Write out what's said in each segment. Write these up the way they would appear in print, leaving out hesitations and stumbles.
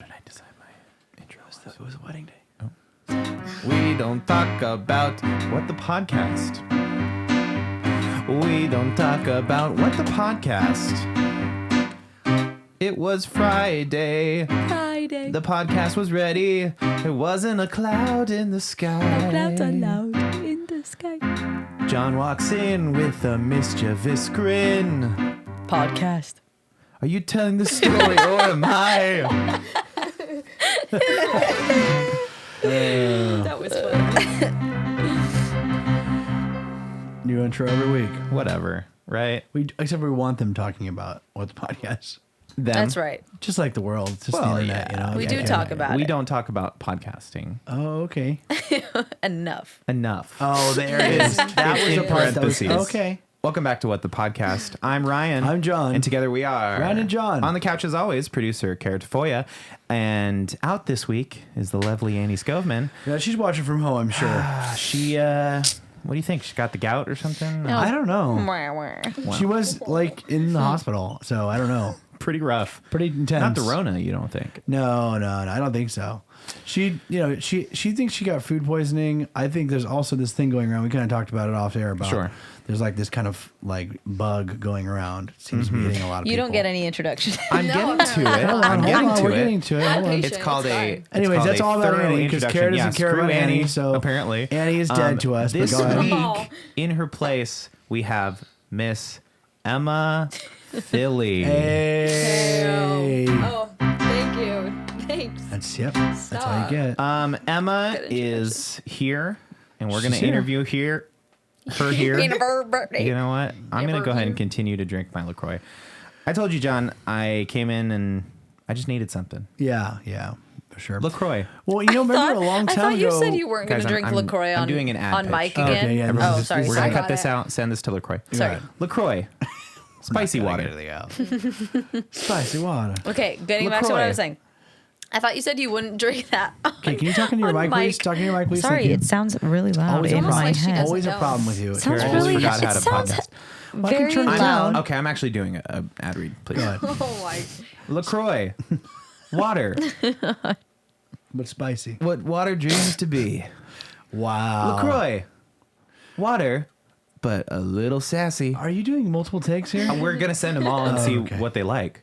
Did I design my intro? It was a wedding day. Oh. We don't talk about what the podcast. We don't talk about what the podcast. It was Friday. The podcast was ready. There wasn't a cloud in the sky. No clouds allowed in the sky. John walks in with a mischievous grin. Podcast. Are you telling the story or am I? That was fun. New intro every week. Whatever, right? Except we want them talking about what's podcast. Them. That's right. Just like the world. It's just Well, the internet, yeah. you know. We do talk about We it. don't talk about podcasting. Oh, okay. Enough. Enough. Oh, there it is. That was In a part that was parentheses. okay. Welcome back to What the Podcast. I'm Ryan. I'm John. And together we are Ryan and John. On the couch as always, producer Cara Tafolla. And out this week is the lovely Annie Skovmand. Yeah, she's watching from home, I'm sure. She, what do you think? She got the gout or something? No. I don't know. Wow. She was like in the hospital, so I don't know. Pretty rough. Pretty intense. Not the Rona, you don't think? No, I don't think so. She thinks she got food poisoning. I think there's also this thing going around. We kind of talked about it off air about. Sure. There's like this kind of like bug going around. It seems to be hitting a lot of You people. don't get any introduction. I'm getting to it. Hold on, I'm hold getting on, to we're it. getting to it. Hold on. It's called Anyways, that's all about thorough Annie because introduction. Cara doesn't Yeah, care screw about Annie. Annie, So apparently Annie is dead to us. This but go ahead. week, in her place, we have Miss Emma Philly. Hey. Oh, thank you. Thanks. That's how you get. Emma Good is here, and we're going She's to here. interview her here. In her birthday. You know what? I'm going to go ahead and Interview. continue to drink my LaCroix. I told you, John, I came in and I just needed something. Yeah, for sure. LaCroix. Well, remember a long I time thought you ago. said you weren't going Guys, to drink I'm LaCroix I'm on, doing an ad on pitch. mic Oh, again. okay, yeah, oh, this is- sorry. We're I going to sorry. cut this out, send this to LaCroix. Sorry. LaCroix. Spicy water. Spicy water. Okay, getting back to what LaCroix. I was saying. I thought you said you wouldn't drink that. Okay, can you talk into your On mic, please? mic. Talk into your mic, please. Sorry, Thank you. it sounds really loud Always a in problem. my like she head. doesn't Always a know. problem with you. Sounds Cara Always just really. forgot how It to sounds podcast. Well, I can very turn it loud. down. Okay, I'm actually doing an ad read, please. Go ahead. Oh my. LaCroix. Water. But spicy. What water dreams to be. Wow. LaCroix. Water, but a little sassy. Are you doing multiple takes here? We're going to send them all and see okay. what they like.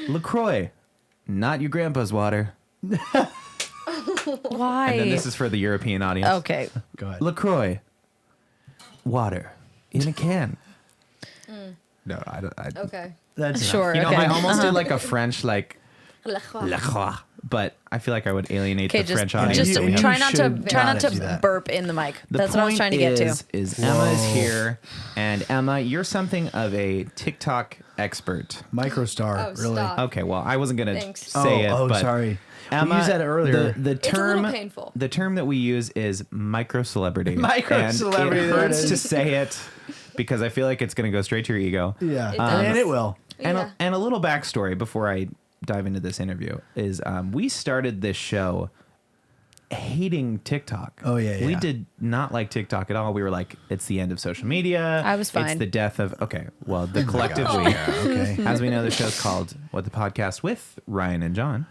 LaCroix. Not your grandpa's water. Why? And then this is for the European audience. Okay. Go ahead. LaCroix. Water. In a can. No, I don't. Okay. That's enough. Sure. You know, okay. I almost did like a French, like, LaCroix. LaCroix. But I feel like I would alienate Okay, the just, French audience. just that we have. try not to should try not not do to that. burp in the mic. The That's what I was point trying to get to. is Emma is Whoa. here, and Emma, you're something of a TikTok expert. Microstar, Oh, really. stop. Okay, well, I wasn't gonna Thanks. say it, but sorry. Emma, we used that earlier. The It's a term, little painful. the term that we use is micro celebrity. Micro-celebrity, And it there it hurts is. to say it because I feel like it's gonna go straight to your ego. Yeah, It does. and it will. And, Yeah. and a little backstory before I dive into this interview is we started this show hating TikTok. Oh, yeah, We yeah. did not like TikTok at all. We were like, it's the end of social media. I was It's fine. the death of, okay, well, the collective we. Okay. As we know, the show's called What the Podcast with Ryan and John.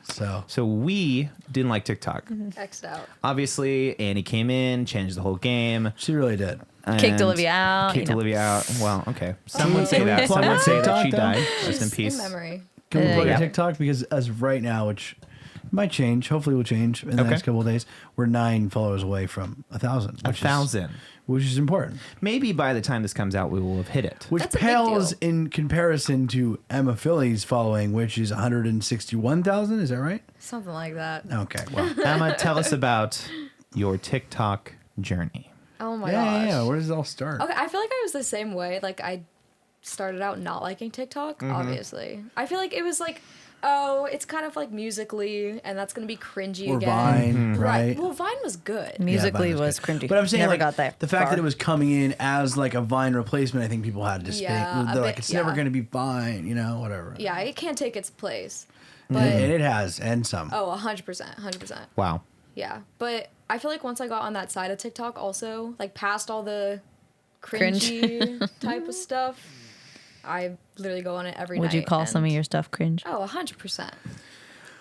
So we didn't like TikTok. X'd out. Obviously, Annie came in, changed the whole game. she really did. Kicked and Olivia out, Kicked you know. Olivia out. Well, okay. Some would say Can we that. Some plug would say that TikTok, she though? died. Rest in In peace. memory. Can we plug yeah. a TikTok? Because as of right now, which might change, hopefully will change in the Okay. next couple of days, we're 9 followers away from 1,000. 1,000. Which is important. Maybe by the time this comes out, we will have hit it. Which That's a big pales deal. in comparison to Emma Philly's following, which is 161,000. Is that right? Something like that. Okay. Well, Emma, tell us about your TikTok journey. Oh my yeah. gosh. Where does it all start? Okay, I feel like I was the same way. Like I started out not liking TikTok, Mm-hmm. obviously. I feel like it was like, oh, it's kind of like Musically, and that's gonna be cringy Or again. Vine, right? Well, Vine was good. Musically Vine was good. cringy. But I'm saying, Never like, got there. the fact far. that it was coming in as like a Vine replacement, I think people had to stay. Yeah, a They're like, bit, it's never yeah. going to be Vine, whatever. Yeah, it can't take its place. And But it has, and some. oh, 100%, 100%. Wow. Yeah, but I feel like once I got on that side of TikTok, also like past all the Cringe. cringy type of stuff, I literally go on it every night. Would you call some of and- your stuff cringe? Oh, 100%.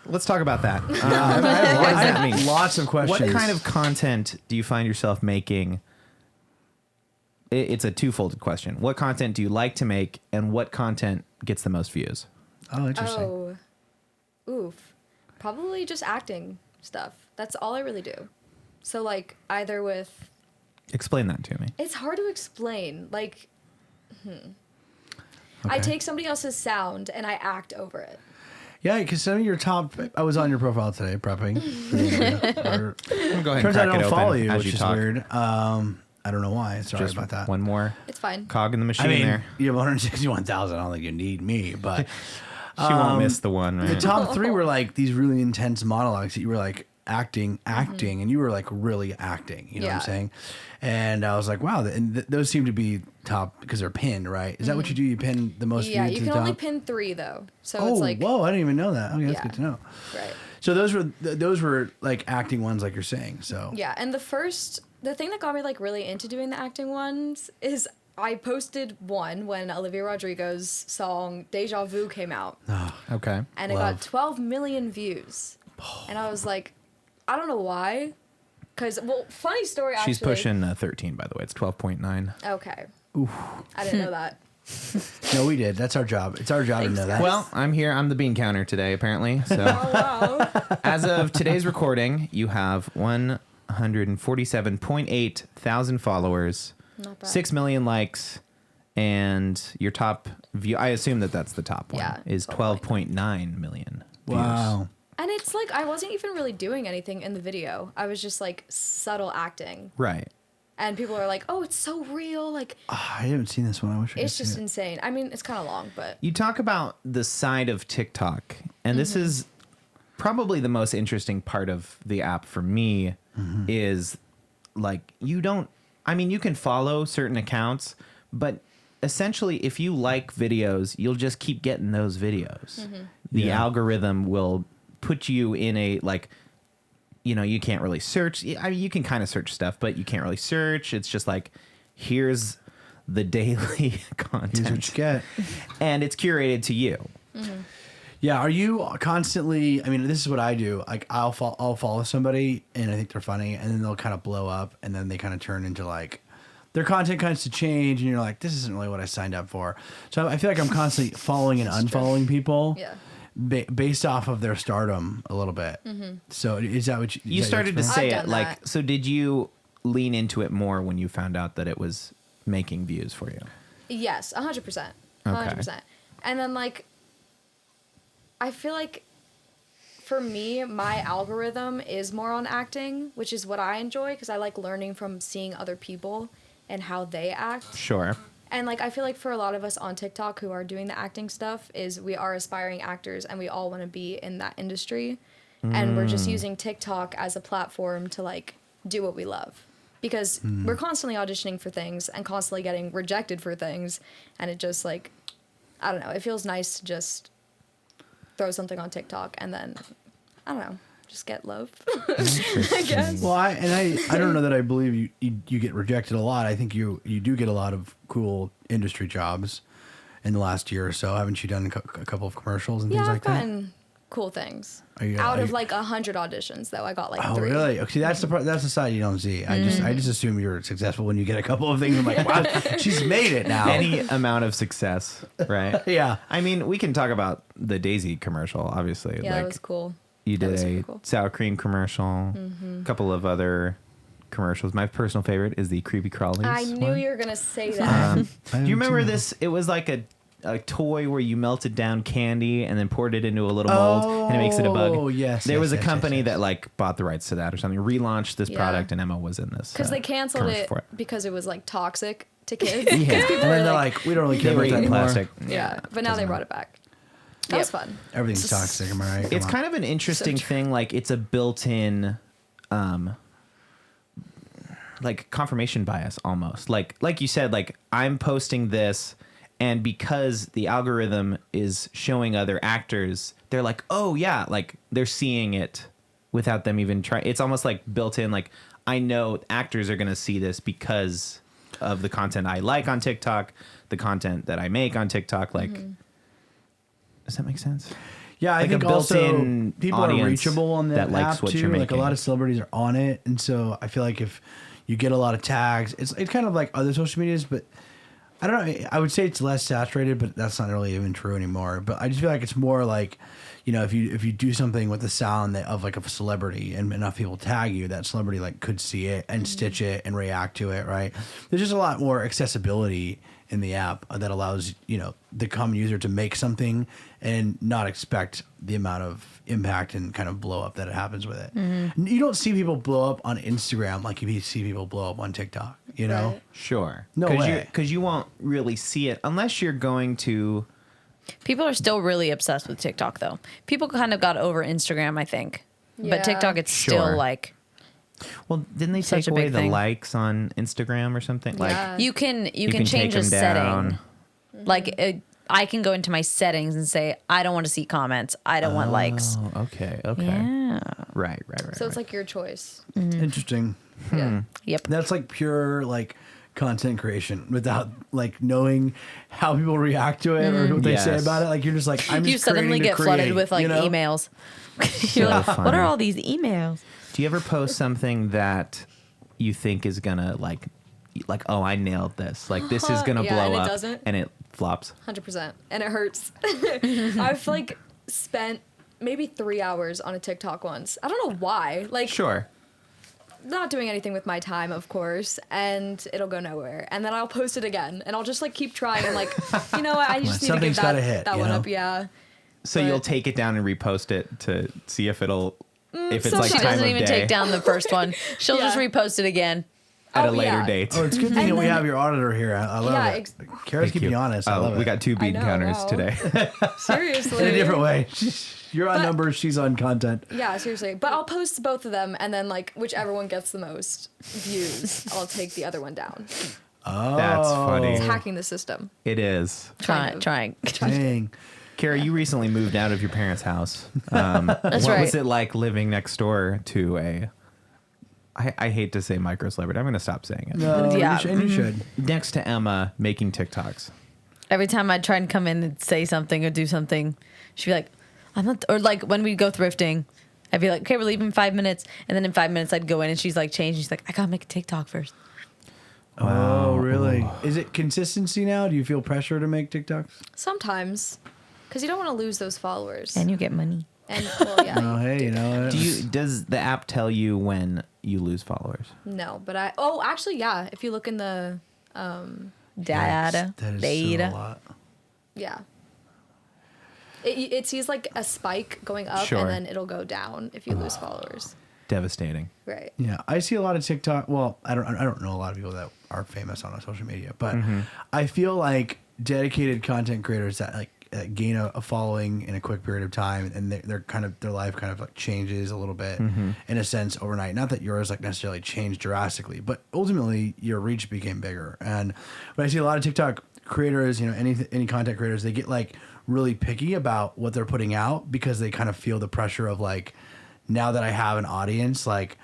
let's talk about that. I have What does that mean? lots of questions. What kind of content do you find yourself making? It's a twofold question. What content do you like to make, and what content gets the most views? Oh, interesting. Oh, oof. Probably just acting stuff. That's all I really do. So like either with. Explain that to me. It's hard to explain. Like, I Okay. take somebody else's sound and I act over it. Yeah, because some of your top. I was on your profile today prepping. For the interview. Or- I'm gonna go ahead Turns and out crack I it don't open follow you, as which you is talk. weird. I don't know why. Sorry Just about that. one more It's fine. cog in the machine I mean, there. you have 161,000. I don't think you need me, but She won't miss the one, right? the top three were like these really intense monologues that you were like acting, and you were like really acting. You know what I'm Yeah. saying? And I was like, wow, and those seem to be top because they're pinned, right? Is that what you do? You pin the most Yeah, views you to can the only top? pin 3 though. So Oh, it's like whoa! I didn't even know that. Okay, that's Yeah. good to know. right. So those were like acting ones, like you're saying. So Yeah, and the thing that got me like really into doing the acting ones is I posted one when Olivia Rodrigo's song Deja Vu came out, Okay. and it Love. got 12 million views. And I was like, I don't know why. Because, well, funny story actually. She's pushing 13, by the way. It's 12.9. Okay. I didn't know that. no, we did. That's our job. It's our job Thanks, to know that. guys. Well, I'm here. I'm the bean counter today, apparently. So Oh, wow. as of today's recording, you have 147.8 thousand followers, Not bad. 6 million likes, and your top view. I assume that that's the top one. Yeah, Is 12.9 million. Views. wow. And it's like, I wasn't even really doing anything in the video. I was just like subtle acting. Right. And people are like, oh, it's so real. Like, I haven't seen this one. I wish I it's could just see it. insane. I mean, it's kind of long, but You talk about the side of TikTok, and this is probably the most interesting part of the app for me is like you can follow certain accounts, but essentially if you like videos, you'll just keep getting those videos. The Yeah. algorithm will put you in a like you can't really search. I mean, you can kind of search stuff, but you can't really search. It's just like, here's the daily content. Here's what you get. And it's curated to you. Yeah, are you constantly? I mean, this is what I do. Like, I'll follow somebody, and I think they're funny, and then they'll kind of blow up, and then they kind of turn into like their content kinds to change, and you're like, this isn't really what I signed up for. So I feel like I'm constantly following and unfollowing people, yeah. based off of their stardom a little bit. So is that what You is that your started to experience? say I've it done like, that. so did you lean into it more when you found out that it was making views for you? Yes, 100%. 100%. And then, like, I feel like for me, my algorithm is more on acting, which is what I enjoy because I like learning from seeing other people and how they act. Sure. And, like, I feel like for a lot of us on TikTok who are doing the acting stuff is we are aspiring actors and we all want to be in that industry. And we're just using TikTok as a platform to, like, do what we love. Because we're constantly auditioning for things and constantly getting rejected for things. And it just, like, I don't know. It feels nice to just throw something on TikTok and then, I don't know, just get love, I guess. Well, I don't know that I believe you get rejected a lot. I think you do get a lot of cool industry jobs in the last year or so. Haven't you done a couple of commercials and Yeah, things I've like that? gotten cool things. Are you- Out are of you- like 100 auditions, though, I got like Oh, 3. really? Okay, that's the part. That's the side you don't see. I just assume you're successful when you get a couple of things. I'm like, wow, she's made it now. Any amount of success, right? Yeah. I mean, we can talk about the Daisy commercial, obviously. Yeah, that was cool. You That did was a super cool. sour cream commercial, a couple of other commercials. My personal favorite is the Creepy Crawlies. I knew one. you were going to say that. Do you remember this? It was like a toy where you melted down candy and then poured it into a little mold and it makes it a bug. Oh, yes, There yes, was a yes, company yes, yes. that like bought the rights to that or something, relaunched this Yeah. product, and Emma was in this. Because they canceled commercial it for because it was like toxic to kids. Yeah. And then they're like, we don't really They care were about that eating anymore. plastic. Yeah, but now they brought it back. That was fun. Everything's toxic. Am I right? It's kind of an interesting true. thing. Like it's a built-in, like confirmation bias almost. Like you said, like I'm posting this, and because the algorithm is showing other actors, they're like, oh yeah, like they're seeing it without them even trying. It's almost like built in. Like I know actors are gonna see this because of the content I like on TikTok, the content that I make on TikTok. Like, does that make sense? Yeah, I like think a also built-in people are audience reachable on that that likes app what too. you're Like a making. lot of celebrities are on it, and so I feel like if you get a lot of tags, it's kind of like other social medias, but I don't know. I would say it's less saturated, but that's not really even true anymore. But I just feel like it's more like, you know, if you do something with the sound of like a celebrity and enough people tag you, that celebrity like could see it and stitch it and react to it, right? There's just a lot more accessibility in the app that allows, you know, the common user to make something and not expect the amount of impact and kind of blow up that it happens with it. You don't see people blow up on Instagram like you see people blow up on TikTok, you know? Right. Sure. No way. Because you won't really see it unless you're going to. People are still really obsessed with TikTok, though. People kind of got over Instagram, I think. Yeah. But TikTok, it's Sure. still like Well, didn't they Such take a away big the thing. likes on Instagram or something? Like, Yeah. you can can change take a 'em down. setting. Like I can go into my settings and say I don't want to see comments. I don't want likes. Oh, okay. Okay. Yeah. Right. So it's like your choice. Interesting. Yeah. Yep. That's like pure like content creation without like knowing how people react to it or what they say Yes. about it. Like you're just like, I'm You just suddenly creating to get flooded create, with like you know? emails. You're like, funny. what are all these emails? Do you ever post something that you think is gonna like, oh, I nailed this. Like this is gonna Yeah, blow and it up, doesn't. and it flops. 100%. And it hurts. I've like spent maybe 3 hours on a TikTok once. I don't know why. Like, Sure. not doing anything with my time, of course, and it'll go nowhere. And then I'll post it again, and I'll just like keep trying. And like, you know what? I just need to Something's get gotta that, hit, that you one know? up. Yeah. So But- you'll take it down and repost it to see if it'll, if it's so like She time doesn't of even day take down the first one. She'll just Yeah. repost it again. at a Oh, later yeah. date. Oh, it's good thing And that we then- have your auditor here. I love Yeah, it. Kara's Thank keeping you. you honest. I love it. We got two bead know, counters wow. today. Seriously. in a different way. You're on But- numbers. She's on content. Yeah, seriously. But I'll post both of them, and then like whichever one gets the most views, I'll take the other one down. Oh, That's funny. It's hacking the system. It is. Kind of. Trying. Dang. Kara, you recently moved out of your parents' house. That's what right. was it like living next door to a? I hate to say micro celebrity. I'm going to stop saying it. No, Yeah. you should, and you should. Next to Emma making TikToks. Every time I'd try and come in and say something or do something, she'd be like, I'm not, or like when we go thrifting, I'd be like, okay, we're leaving in 5 minutes. And then in 5 minutes, I'd go in and she's like, change. She's like, I gotta make a TikTok first. Oh, really? Is it consistency now? Do you feel pressure to make TikToks? Sometimes, because you don't want to lose those followers. And you get money. And well, yeah. Oh, hey, you know what? Does the app tell you when you lose followers? No, but actually, yeah. If you look in the, Data. That is Data. so a lot. yeah. It sees like a spike going up, Sure. and then it'll go down if you lose followers. Devastating. Right. Yeah, I see a lot of TikTok. Well, I don't know a lot of people that are famous on social media, but I feel like dedicated content creators that like gain a following in a quick period of time, and they're kind of their life kind of like changes a little bit in a sense overnight. Not that yours like necessarily changed drastically, but ultimately your reach became bigger. And but I see a lot of TikTok creators, you know, any content creators, they get like really picky about what they're putting out because they kind of feel the pressure of like, now that I have an audience, like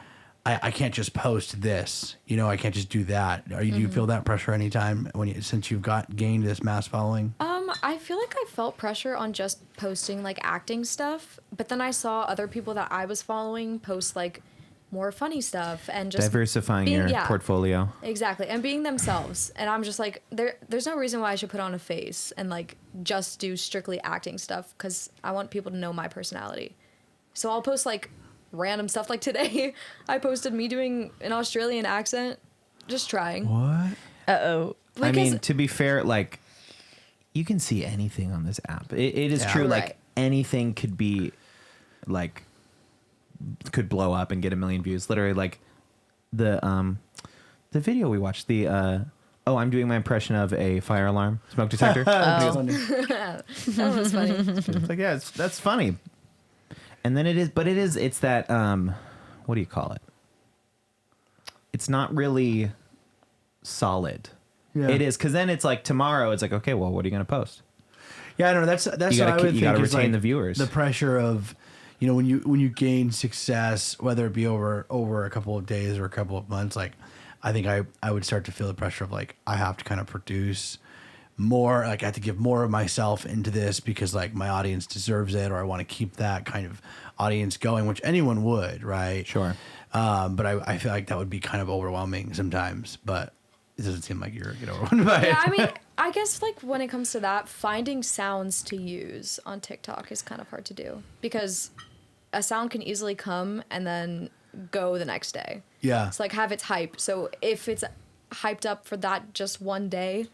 I can't just post this, you know, I can't just do that. Do you feel that pressure anytime since you've gained this mass following? I feel like I felt pressure on just posting like acting stuff, but then I saw other people that I was following post like more funny stuff and just Diversifying being- your yeah. portfolio. Exactly, and being themselves. And I'm just like, there's no reason why I should put on a face and like just do strictly acting stuff because I want people to know my personality. So I'll post like random stuff. Like today, I posted me doing an Australian accent, just trying. What? Uh-oh. I Because- mean, to be fair, like you can see anything on this app. It is Yeah. true. Like Right. anything could be like could blow up and get 1 million views. Literally, like the video we watched. I'm doing my impression of a fire alarm smoke detector. That was funny. It's like, yeah, that's funny. And then it's that, what do you call it? It's not really solid. Yeah. It is, because then it's like tomorrow, it's like, okay, well, what are you going to post? Yeah, I know that's You what gotta I would keep- you think gotta is retain like the viewers. the pressure of, you know, when you gain success, whether it be over a couple of days or a couple of months, like I think I would start to feel the pressure of like I have to kind of produce more, like I have to give more of myself into this because like my audience deserves it, or I want to keep that kind of audience going, which anyone would, right? Sure. But I feel like that would be kind of overwhelming sometimes, but it doesn't seem like you're overwhelmed by it. Yeah, I mean, I guess like when it comes to that, finding sounds to use on TikTok is kind of hard to do because a sound can easily come and then go the next day. Yeah. It's like have its hype. So if it's hyped up for that just one day,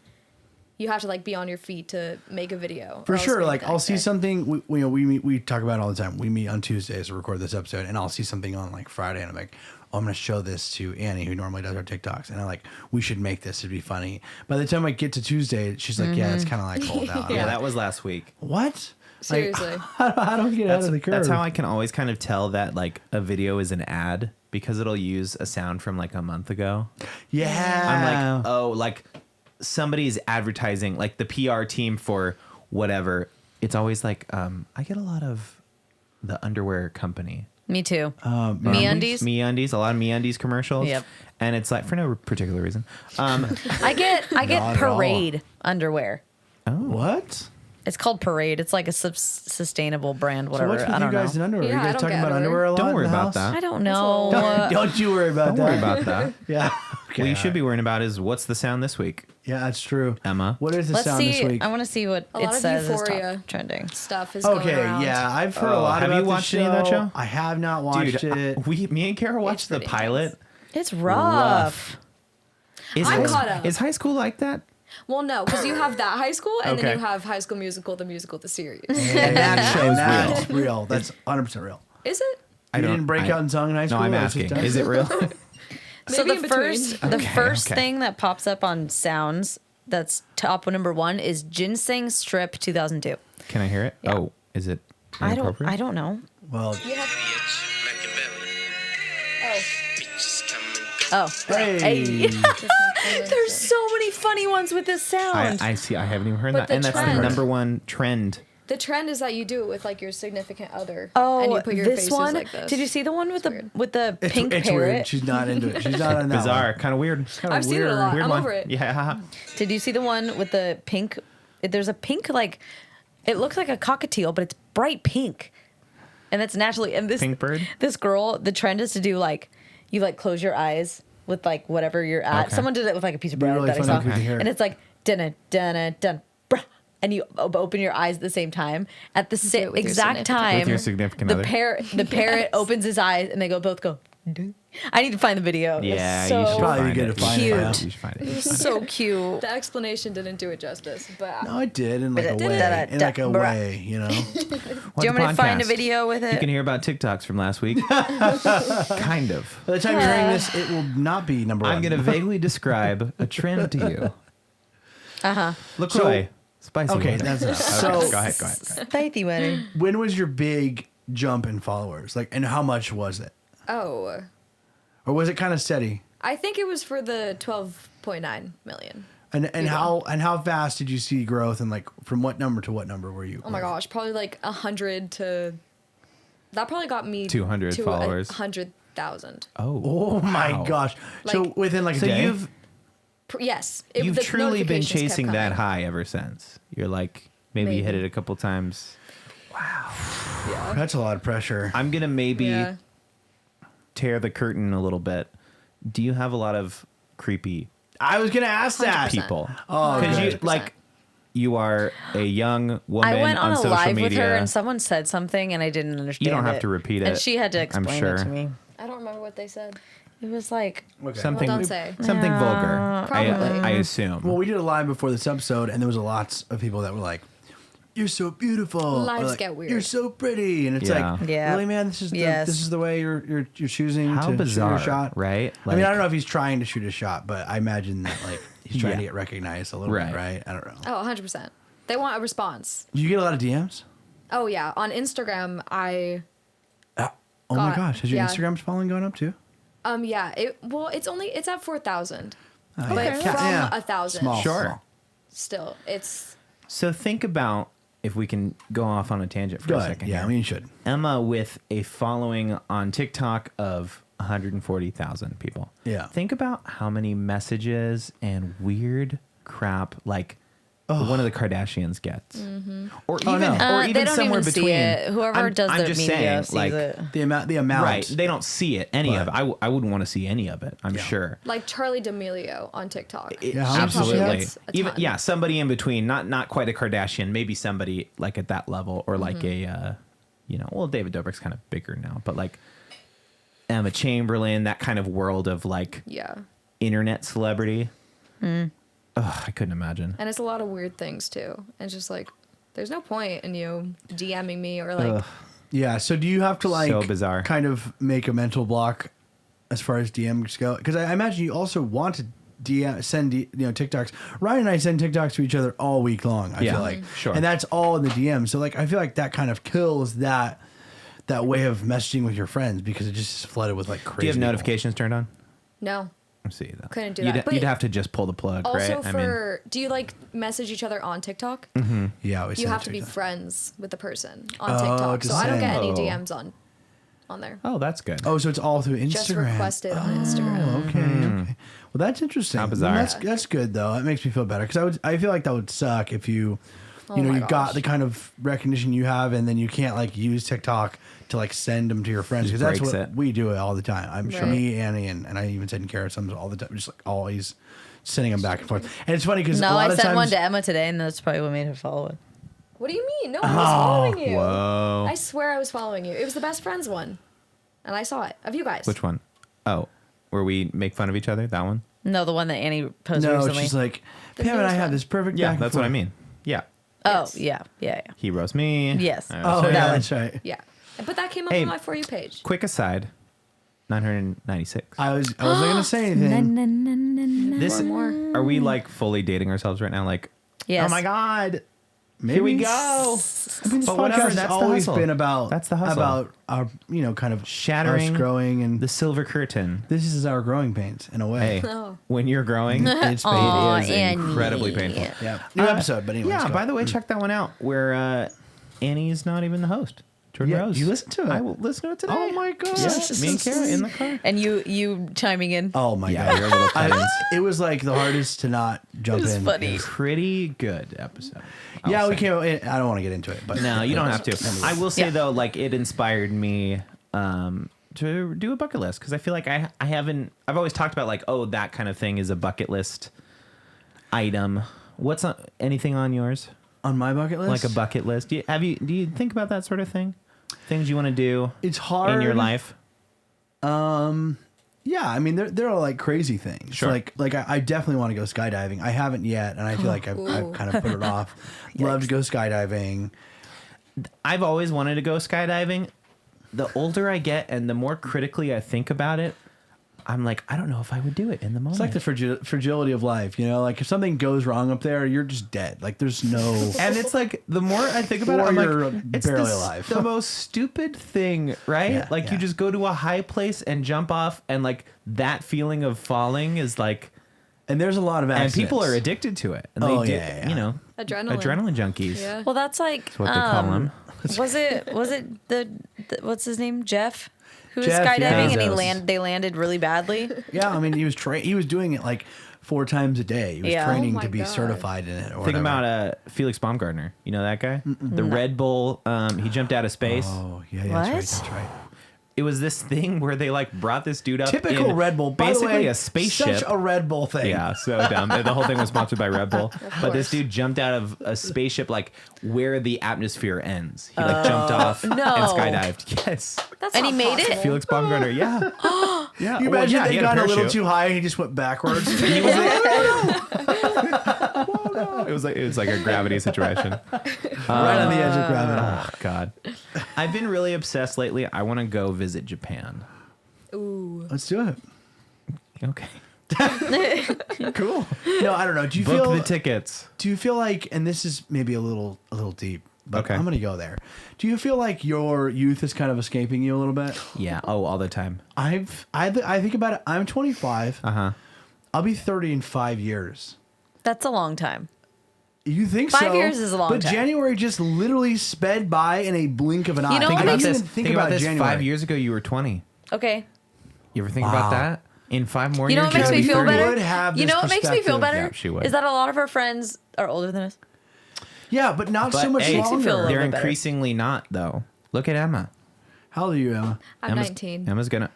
you have to like be on your feet to make a video. For or else sure. make Like the I'll next see day. something, we talk about it all the time. We meet on Tuesdays to record this episode, and I'll see something on like Friday, and I'm like, oh, I'm going to show this to Annie, who normally does our TikToks. And I'm like, we should make this. It'd be funny. By the time I get to Tuesday, she's like, yeah, it's kind of like old now. I'm Yeah, like, that was last week. what? Seriously. Like, I don't get out of the curve. That's how I can always kind of tell that like a video is an ad because it'll use a sound from like a month ago. Yeah. I'm like, oh, like somebody's advertising, like the PR team for whatever. It's always like, I get a lot of the underwear company. Me too. MeUndies? MeUndies. A lot of MeUndies commercials. Yep. And it's like for no particular reason. I get Not at all. Parade underwear. What? It's called Parade. It's like a sustainable brand, So whatever. what's with I you don't guys know. in underwear? Yeah, you I guys don't talking get about underwear. underwear a lot? Don't in worry the about house? that. I don't know. Don't you worry about Don't that. worry about that. Yeah. Okay, What you all should be right. worrying about is what's the sound this week, Yeah, that's true. Emma. What is the Let's sound see. this week? I want to see what A it lot of says is Euphoria. top trending. Stuff is going Okay, around. yeah, I've heard a Oh, lot have about you this watched any of that show? I have not watched it. me and Cara watched the pretty pilot. It's rough. Is I'm high, caught up. Is high school like that? Well, no, because you have that high school, and Okay. then you have High School Musical, the series. And that show is that's real. That's 100% real. Is it? You didn't break out in song in high school? No, I'm Or was it asking. done? Is it real? So Maybe the in between. first okay. thing that pops up on sounds that's top number one is Ginseng Strip 2002. Can I hear it? Yeah. Oh, is it I inappropriate? don't know. Well, Oh, hey. there's so many funny ones with this sound. I see. I haven't even heard But that. the And that's the trend- number one trend. The trend is that you do it with like your significant other. Oh, and you put your this faces one. like this. Did you see the one with weird. the pink it's parrot? weird. She's not into it. She's not on that Bizarre. one. Kind of weird. Kinda I've seen it a lot. Weird I'm one. over it. Yeah. Did you see the one with the pink? There's a pink like, it looks like a cockatiel, but it's bright pink, and that's naturally. And this Pink bird? This girl, the trend is to do like, you like close your eyes with like whatever you're at. Okay. Someone did it with like a piece of Be bread really that I funny saw, if we could hear it. and it's like dun dun dun bruh, and you open your eyes at the same time at the it with your exact significant time. With your significant the other. parrot opens his eyes, and they both go. Dun. I need to find the video. Yeah, It's you so should Probably find good it. to find it, You yeah. should find it. so cute. The explanation didn't do it justice, but No, it did in like a way. Da-da-da-da-da. In like a Bruh. way, you know? Do you want me to find a video with You it? can hear about TikToks from last week. Kind of. By the time you're hearing this, it will not be number one. I'm going to vaguely describe a trend to you. LaCroix. Spicy. Okay, water. that's enough. Okay, So- go ahead. Spicy wedding. When was your big jump in followers? Like, and how much was it? oh, Or was it kind of steady? I think it was for the 12.9 million. And how fast did you see growth, and like from what number to what number were you? Oh my gosh, probably like 100 to. That probably got me 200 to followers. 100,000. Oh my wow. gosh! So Like- within like a So day, Yes, you've the truly been notifications kept chasing that coming. high ever since. You're like, maybe you hit Maybe. it a couple times. that's a lot of pressure. I'm going to maybe Yeah. tear the curtain a little bit. Do you have a lot of creepy I was gonna ask that. 100%. people? Oh, Because you 100%. like you are a young woman I went on a social live media. with her, and someone said something, and I didn't understand. You don't have it. to repeat And it, she had to I'm explain sure. it to me. I don't remember what they said. It was like, Okay. Something, Well, don't say. something vulgar. Probably. I assume. Well, we did a live before this episode, and there was lots of people that were like, "You're so beautiful." Or Lives like, get weird. You're so pretty, and it's Yeah. like, Yeah. really, man, this is Yes. this is the way you're choosing How to bizarre, shoot your shot, right? I mean, I Like- don't know if he's trying to shoot a shot, but I imagine that like he's trying to Yeah. get recognized a little Right. bit, right? I don't know. Oh, 100%. They want a response. Do you get a lot of DMs? Oh yeah, on Instagram I Oh my God, gosh, has your yeah. Instagram following gone up too? yeah, it's at 4,000. Oh, But yeah. from Yeah. 1,000. Small. Sure. Still, it's So think about if we can go off on a tangent for Go a ahead. second. Yeah, here. I mean, you should. Emma with a following on TikTok of 140,000 people. Yeah. Think about how many messages and weird crap, like one of the Kardashians gets, or even no. or they even don't somewhere even between. see it. Whoever does I'm the just media saying, sees like, it. The amount. right? They don't see it, any of But- it. I wouldn't want to see any of it. I'm sure. Like Charlie D'Amelio on TikTok. Yeah, how much does she Absolutely. gets a Even ton. somebody in between, not quite a Kardashian, maybe somebody like at that level, or like Mm-hmm. a, well, David Dobrik's kind of bigger now, but like Emma Chamberlain, that kind of world of like Yeah. internet celebrity. I couldn't imagine. And it's a lot of weird things too. And it's just like, there's no point in you DMing me or like, Yeah. So do you have to like So bizarre. kind of make a mental block as far as DMs go? Because I imagine you also want to send TikToks. Ryan and I send TikToks to each other all week long. I Yeah, feel like, sure. and that's all in the DM. So like, I feel like that kind of kills that way of messaging with your friends because it just is flooded with like crazy. Do you have people. notifications turned on? no. Let's see. Though. Couldn't do you'd, that. But You'd have to just pull the plug, Also right? do you like message each other on TikTok? Yeah, we You send have to be TikTok. friends with the person on Oh, TikTok. to So I don't get send. any Oh. DMs on there. Oh, that's good. Oh, so it's all through Instagram. Just requested on Instagram. Okay, okay. Well, that's interesting. How bizarre. That's good though. That makes me feel better because I feel like that would suck if you Oh you my got gosh. the kind of recognition you have and then you can't like use TikTok to like send them to your friends because that's breaks what it. we do it all the time. I'm sure Right. me, Annie, and I even send Cara some all the time, just like always sending them back and forth. And it's funny because No, a lot I of sent times one to Emma today, and that's probably what made her follow it. What do you mean? No, I was following you. Whoa. I swear I was following you. It was the best friends one. And I saw it. Of you guys. Which one? Oh, where we make fun of each other? That one? No, the one that Annie posted no, recently. she's like The Pam and I newest have one. this perfect. Yeah, back and that's what I forth." mean. Yeah. oh, yeah. He roast me. Yes. I roast Oh him. yeah, one. that's right. Yeah. But that came up Hey. on my For You page. Quick aside, 996. I wasn't gonna say anything. This More. are we like fully dating ourselves right now? Like, Yes. oh my god, Maybe here we go. I mean, this But podcast whatever, has that's the always hustle. been about That's the hustle. about our kind of Shattering us growing and The silver curtain. this is our growing pains in a way. Hey, Oh. when you're growing, it's Aw, it is Annie. incredibly painful. Yeah, new episode, but anyway. Yeah. let's go. By the way, check that one out. Where Annie's not even the host. Jordan Yeah, Rose. you listened to it? I will listen to it today. Oh my god! Yeah, me and Cara in the car. And you chiming in. Oh my Yeah, god! you're a little I- peasants. it was like the hardest to not jump was in. funny. Pretty good episode. I'll Yeah, we say. can't. I don't want to get into it, but No, you don't have to. I will say Yeah. though, like it inspired me to do a bucket list because I feel like I haven't. I've always talked about like, oh, that kind of thing is a bucket list item. What's anything on yours? on my bucket list, Like a bucket list? Do you think about that sort of thing? Things you want to do It's hard in your life? Yeah, I mean, there are like crazy things. Sure. Like I definitely want to go skydiving. I haven't yet, and I feel like I've Ooh. kind of put it off. Love to go skydiving. I've always wanted to go skydiving. The older I get and the more critically I think about it, I'm like, I don't know if I would do it in the moment. It's like the fragility of life, you know. Like if something goes wrong up there, you're just dead. Like there's no. and it's like the more I think about Or it, I'm you're like, it's barely the, alive. the most stupid thing, right? Yeah, like yeah. you just go to a high place and jump off, and like that feeling of falling is like, And there's a lot of and accidents. people are addicted to it, and Oh, they yeah. you know, Adrenaline. junkies. Yeah. Well, that's like That's what they call them. Was it the what's his name, Jeff, who was Jeff, skydiving yeah. and Bezos. they landed really badly. Yeah, I mean, he was doing it like 4 times a day. He was Yeah. training Oh to my be God. certified in it. Or Think whatever. about Felix Baumgardner. You know that guy? The Red Bull. He jumped out of space. Oh yeah, What? that's right. It was this thing where they like brought this dude up. Typical in Red Bull. By basically the way, a spaceship. Such a Red Bull thing. Yeah, so dumb. The whole thing was sponsored by Red Bull. But this course. dude jumped out of a spaceship like where the atmosphere ends. He like jumped off No. and skydived. Yes. That's And not he made it? possible. Felix Baumgartner, yeah. Yeah. You Well, imagine yeah, they he had a got a little parachute. too high and he just went backwards. He was like, it was like a gravity situation. right on the edge of gravity. Oh God. I've been really obsessed lately. I want to go visit Japan. Ooh. Let's do it. Okay. Cool. No, I don't know. Do you Book feel the tickets. Do you feel like, and this is maybe a little deep, but Okay. I'm gonna go there. Do you feel like your youth is kind of escaping you a little bit? Yeah. Oh, all the time. I think about it. I'm 25. Uh-huh. I'll be 30 in 5 years. That's a long time. You think so? 5 years is a long but time. January just literally sped by in a blink of an eye. You know I what didn't makes- even think about this. January. 5 years ago, you were 20. Okay. You ever think Wow. about that? In 5 more You know years, what makes you'll me be feel 30. better? would have You this know what makes me feel perspective. better? Yeah, she would. Is that a lot of our friends are older than us. Yeah, but not But so much hey, Makes me feel a longer. little they're bit better. increasingly not, though. Look at Emma. How old are you, Emma? I'm Emma's, 19. Emma's gonna.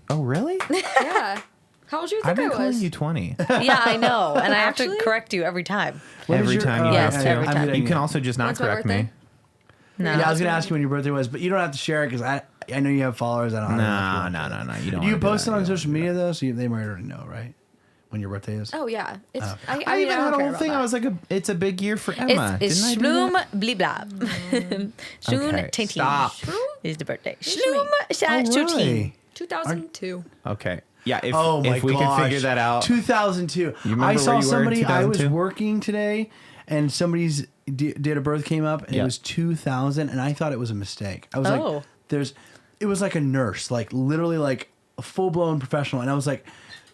Oh, really? Yeah. How old do you I've think I been calling was? you 20. Yeah, I know, and I have to Actually? correct you every time. When is Every your- time you oh, Yes, have to. every time. You can also just not When's my correct me. birthday? No. Yeah, I was gonna ask you when your birthday was, but you don't have to share it because I know you have followers. I don't. No. know. You don't. Do you wanna post it that. on You don't social wanna do media though, so they might already know, right? When your birthday is. Oh yeah, it's. I that. I mean, even I had don't a care whole about thing. that. I was like, it's a big year for Emma. It's Didn't I do Shloom that? Bliblab. Shloom Okay, 18 stop. is the birthday. Shloom. Shloom Oh, really? 18. 2002. Okay. Yeah. If, Oh my if we gosh. could figure that out. 2002. remember I where saw you were in somebody. I was 2002? working today, and somebody's date of birth came up, and Yeah. it was 2000, and I thought it was a mistake. I was Oh. like, It was like a nurse, like literally like a full blown professional, and I was like,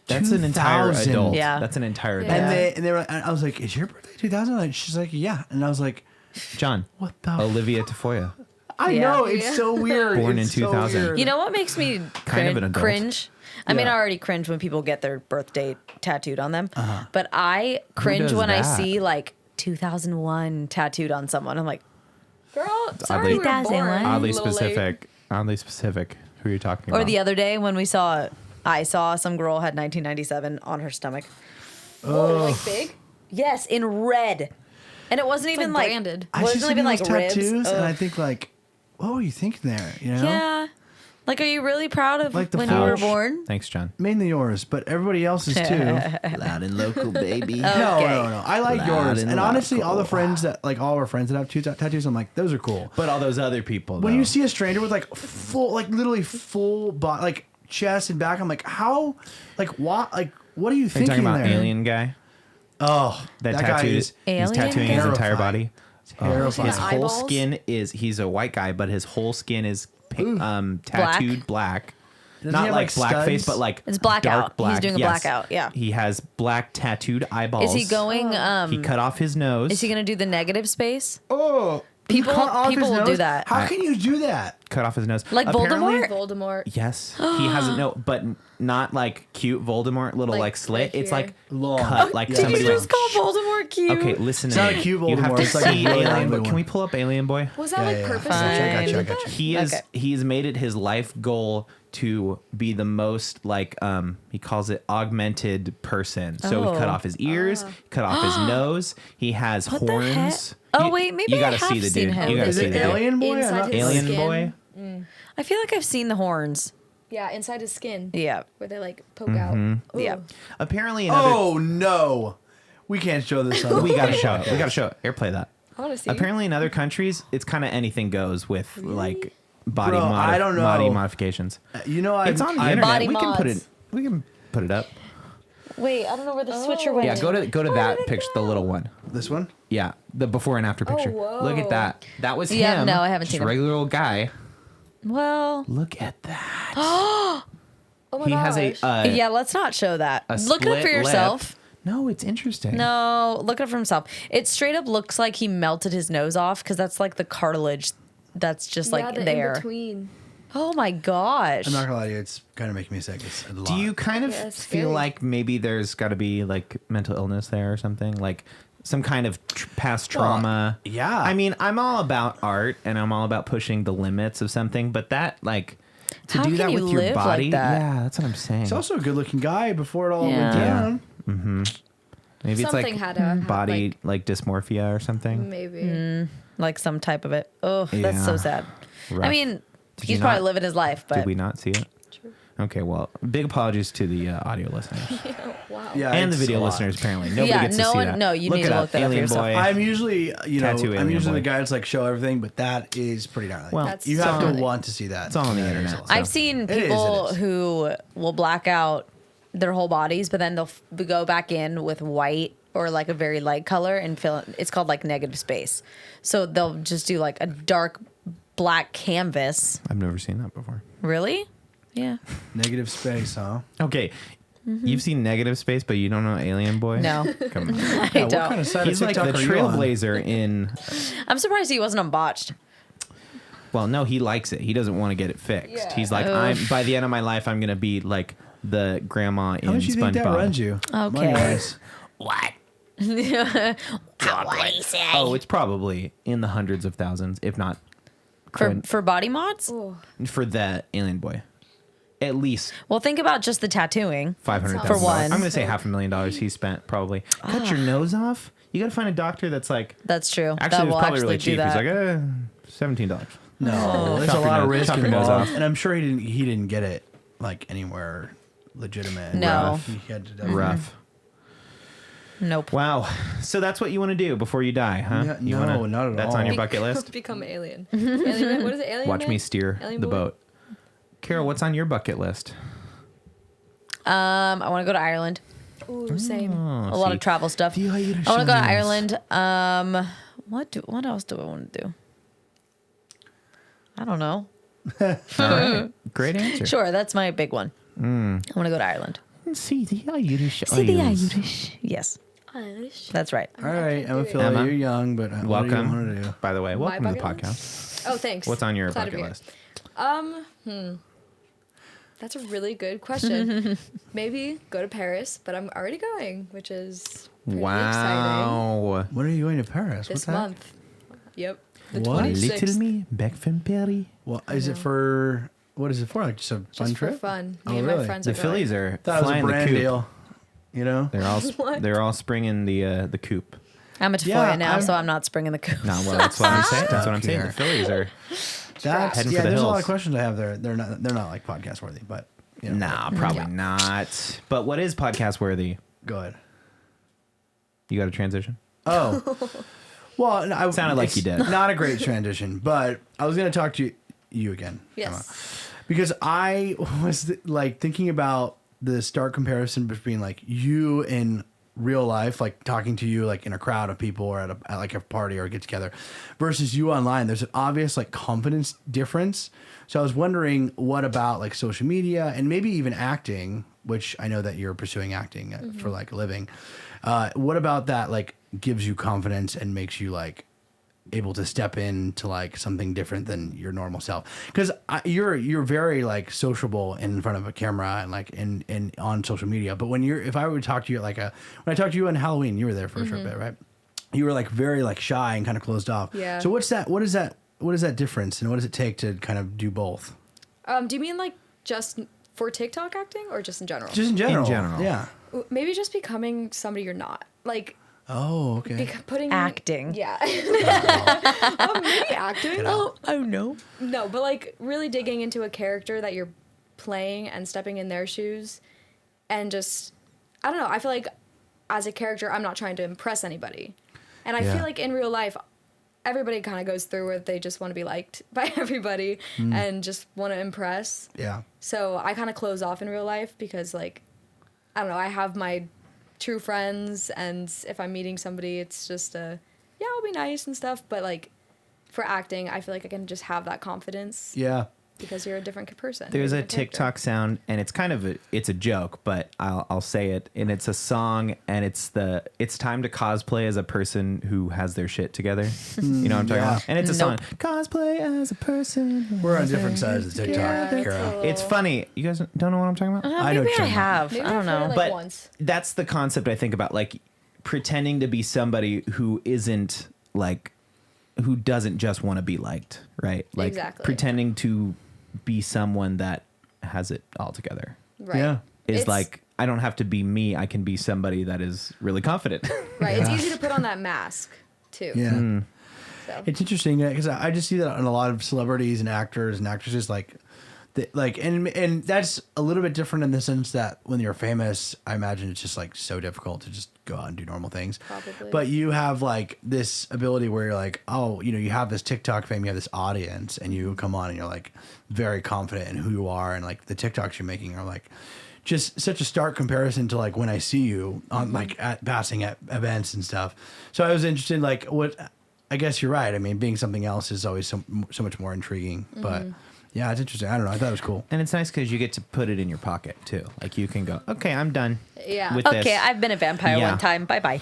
That's an entire 2000. adult. Yeah. That's an entire adult. Yeah. And they were. And I was like, "Is your birthday 2000?" Like, she's like, "Yeah," and I was like, John. "What the?" Olivia Tafolla. I Yeah. know it's so weird. Born It's in so 2000. weird. You know what makes me Kind of an adult. cringe? I mean, Yeah. I already cringe when people get their birth date tattooed on them, but I cringe does when I that? see like 2001 tattooed on someone. I'm like, Girl, oddly- sorry we were 2001. born. Oddly a little late. specific. Oddly specific. Who are you talking or about? the other day when I saw some girl had 1997 on her stomach. Whoa, like big. Yes, in red, and it wasn't even like like branded. I see wasn't some even like people's ribs. tattoos, and I Ugh. think like, what were you thinking there? You know, Yeah, like, are you really proud of Like the when you were Ouch. born? Thanks, John. mainly yours, but everybody else's too. Loud and local, baby. No, no. I like Loud yours, and and honestly, all the local. friends that like all of our friends that have two tattoos, I'm like, those are cool. But all those other people, When though. you see a stranger with like full, like literally full body, like chest and back, I'm like, how, like what, are you Are you thinking talking about there? Alien guy? Oh, That guy tattooed is he's Alien tattooing his guy? entire Terrifying. body. terrifying. His whole Eyeballs? skin is he's a white guy, but his whole skin is tattooed black. Doesn't he Not have, like blackface, studs? but like It's blackout. dark black. He's doing a Yes. blackout, yeah. He has black tattooed eyeballs. Is he going? He cut off his nose. Is he going to do the negative space? Oh, People- cut off people his will do nose? that. How can you do that? cut off his nose? Like Apparently- Voldemort? Voldemort. Yes, he has a no, but not like cute Voldemort little Like, like slit. right it's here. like Long. cut like Did Did somebody you just went, call Voldemort cute? Okay, listen It's to not me. a cute You have Voldemort, to it's like a see really Alien ugly Boy. Can one. we pull up Alien Boy? Was that Yeah, like yeah. purposely? I got you, I got did you. that? He is Okay. he's made it his life goal to be the most like he calls it augmented person. So Oh. he cut off his ears, cut off his nose. He has What the heck? horns. Oh, wait, maybe you I gotta have see the seen dude. him. You gotta Is see it the dude. Alien Boy? Inside I'm not- his Alien skin. Boy. I feel like I've seen the horns. Yeah, inside his skin. Yeah. Where they like poke out. Mm-hmm. Ooh. Yeah. Apparently another Oh no, we can't show this. On we gotta show it. We gotta show it. Airplay that. I want to see. Apparently in other countries it's kind of anything goes with like body Bro, I don't know. body modifications. You know, It's on the Body internet. We can put mods. it. We can put it up. Wait, I don't know where the switcher Oh. went. Yeah, go to that picture, the little one. This one. Yeah, the before and after picture. whoa. Look at that. That was Yeah, him. no, I haven't just seen a him. regular old guy. Well, Look at that. Oh my He gosh. has yeah, let's not show that. a Look at it for split yourself. lip. No, it's interesting. No, look at it for himself. It straight up looks like he melted his nose off because that's like the cartilage that's just like the there. in between. Oh my gosh. I'm not gonna lie to you, it's kind of making me sick. It's a lot. Do you kind of Yeah, it's feel scary. like maybe there's got to be like mental illness there or something? Like some kind of past Well, trauma? yeah. I mean, I'm all about art and I'm all about pushing the limits of something, but that like to How do can that you with your live like body, that? yeah, that's what I'm saying. He's also a good-looking guy before it all Yeah. went Yeah. down. Maybe it's Something like had to have, body like dysmorphia or something. Maybe. Like some type of it. Oh, that's Yeah. so sad. I Rough. mean, Did he's you probably not- living his life, but Did we not see it? True. Okay, well, big apologies to the audio listeners Wow. Yeah, and the it's video a lot. listeners. Apparently, nobody Yeah, gets no to see one- that. no, you need it to up. look that up for Alien yourself. Boy. I'm usually, Tattoo I'm Alien usually the Boy. guy that's like show everything, but that is pretty gnarly. Well, That's you have so- to want to see that. It's all on the Yeah, internet. there's a lot. I've seen It is, people it is. who will black out their whole bodies, but then they'll go back in with white or like a very light color and fill it. It's called like negative space. So they'll just do like a dark black canvas. I've never seen that before. Really? Yeah. Negative space, huh? Okay, you've seen Negative Space, but you don't know Alien Boy? No. Come on. I Yeah, don't. what kind of side He's of like TikTok the are you on? trailblazer in. I'm surprised he wasn't on botched. Well, no, he likes it. He doesn't want to get it fixed. Yeah. He's like, Ugh. by the end of my life, I'm gonna be like the grandma in How much do you think that SpongeBob. runs you? Okay. Money-wise? What? What do you say? Oh, it's probably in the hundreds of thousands, if not For body mods? Oh, for the alien boy. At least Well, think about just the tattooing. $500,000. For one. I'm going to say $500,000 he spent probably. Cut your nose off? You got to find a doctor that's like, That's true. actually, that it's will probably actually really do cheap. He's that. like, $17. No, there's Chop a your lot of nose- risk chop your nose involved, off. and I'm sure he didn't get it like anywhere legitimate. No. He had to definitely- Rough. Nope. Wow. So that's what you want to do before you die, huh? Yeah, You no, wanna, not at that's all. on your bucket list? become alien. Alien. What is it? Alien. Watch man? me steer Alien the boy? boat. Carol, what's on your bucket list? I want to go to Ireland. Ooh, same. A lot of travel stuff. The I Irish want to go to onions. Ireland. What else do I want to do? I don't know. All right. Great answer. Sure, that's my big one. I want to go to Ireland. See the Irish See the Isles. Irish. Yes, Irish. that's right. All right, Emma, do it. Phil, Emma, you're young, but what do you want to do? Welcome. By the way, welcome to the bucket podcast. Oh, thanks. What's on your Glad to bucket be here. list? That's a really good question. Maybe go to Paris, but I'm already going, which is pretty exciting. Wow. When are you going to Paris? This What's that? month. Yep. The What? 26th. Little me back from Paris. Well, is it for? What is it for? Like just a fun Just trip? for fun. Oh, Me and my really? friends The are going. Phillies are That was a flying the brand coop. deal. You know? What? They're all springing the coop. I'm a Tafolla Yeah, now, so I'm not springing the coop. No, well, that's what I'm saying. That's what I'm saying. Here. The Phillies are. That's Heading yeah. for the There's a lot hills. of questions I have there. They're not like podcast worthy, but you know, Nah, probably not. But what is podcast worthy? go ahead. You got a transition? Oh, well, no, I Sounded like it's you did. Not a great transition, but I was going to talk to you again, Emma, Yes. because I was like thinking about the stark comparison between like you in real life, like talking to you like in a crowd of people or at like a party or a get together, versus you online. There's an obvious like confidence difference. So I was wondering, what about like social media and maybe even acting, which I know that you're pursuing acting for like a living. What about that like gives you confidence and makes you like able to step into like something different than your normal self? Because you're very like sociable in front of a camera and like in on social media. But if I would talk to you at when I talked to you on Halloween, you were there for a short bit, right? You were like very like shy and kind of closed off. Yeah. So what is that difference, and what does it take to kind of do both? Do you mean like just for TikTok acting or just in general? Just in general. general. Yeah. Maybe just becoming somebody you're not. Like Oh, okay. putting Acting. Yeah. Maybe acting. Oh no. No, but like really digging into a character that you're playing and stepping in their shoes and just, I don't know. I feel like as a character, I'm not trying to impress anybody. And I Yeah. feel like in real life, everybody kind of goes through where they just want to be liked by everybody and just want to impress. Yeah. So I kind of close off in real life because like, I don't know, I have my true friends, and if I'm meeting somebody, it's just yeah, I'll be nice and stuff. But like for acting, I feel like I can just have that confidence Yeah. because you're a different person. There's You're a different character. TikTok sound, and it's kind of it's a joke, but I'll say it, and it's a song, and it's time to cosplay as a person who has their shit together. You know what I'm talking Yeah. about? And it's a Nope. song, cosplay as a person. who We're on has different their- sides of TikTok, Yeah, that's Kara. cool. It's funny. You guys don't know what I'm talking about? I know Maybe what I you're have. Maybe I don't I've heard know. it, like, But once. that's the concept I think about, like pretending to be somebody who isn't like, who doesn't just want to be liked, right? Like Exactly. pretending to be someone that has it all together Right. Yeah. is It's- like, I don't have to be me. I can be somebody that is really confident. Right. Yeah. It's easy to put on that mask too. Yeah. So. It's interesting because I just see that in a lot of celebrities and actors and actresses, and that's a little bit different in the sense that when you're famous, I imagine it's just like so difficult to just go out and do normal things. Probably. But you have like this ability where you're like, oh, you have this TikTok fame, you have this audience, and you come on and you're like very confident in who you are, and like the TikToks you're making are like just such a stark comparison to like when I see you on like at passing at events and stuff. So I was interested, like what. I guess you're right. I mean, being something else is always so much more intriguing. But yeah, it's interesting. I don't know. I thought it was cool. And it's nice because you get to put it in your pocket too. Like you can go, okay, I'm done. Yeah. With Okay, this. I've been a vampire Yeah. one time. Bye bye.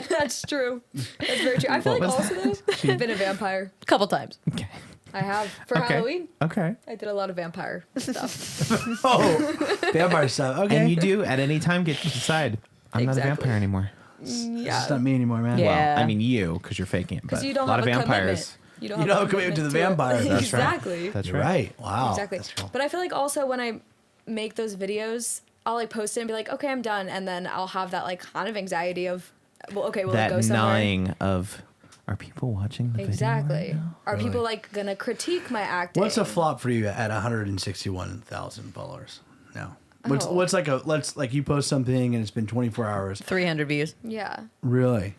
That's true. That's very true. I feel What like was also though, you've been a vampire. A couple times. Okay. I have for Okay. Halloween. Okay. I did a lot of vampire stuff. Oh, vampire stuff. Okay. And you do at any time get to decide. I'm not a Exactly. vampire anymore. It's not me anymore, man. Yeah. Well, I mean you, because you're faking it. But Because you don't a lot have of a vampires. commitment. You don't You don't have a commitment to the vampire. That's right. exactly. That's You're right. right. Wow. Exactly. That's cool. But I feel like also when I make those videos, I'll like post it and be like, okay, I'm done, and then I'll have that like kind of anxiety of, well, okay, will it go That somewhere? gnawing of, are people watching the Exactly. video right now? Are Really? people like gonna critique my acting? What's a flop for you at 161,000 followers? No. What's Oh. what's like a let's like you post something and it's been 24 hours. 300 views. Yeah. Really?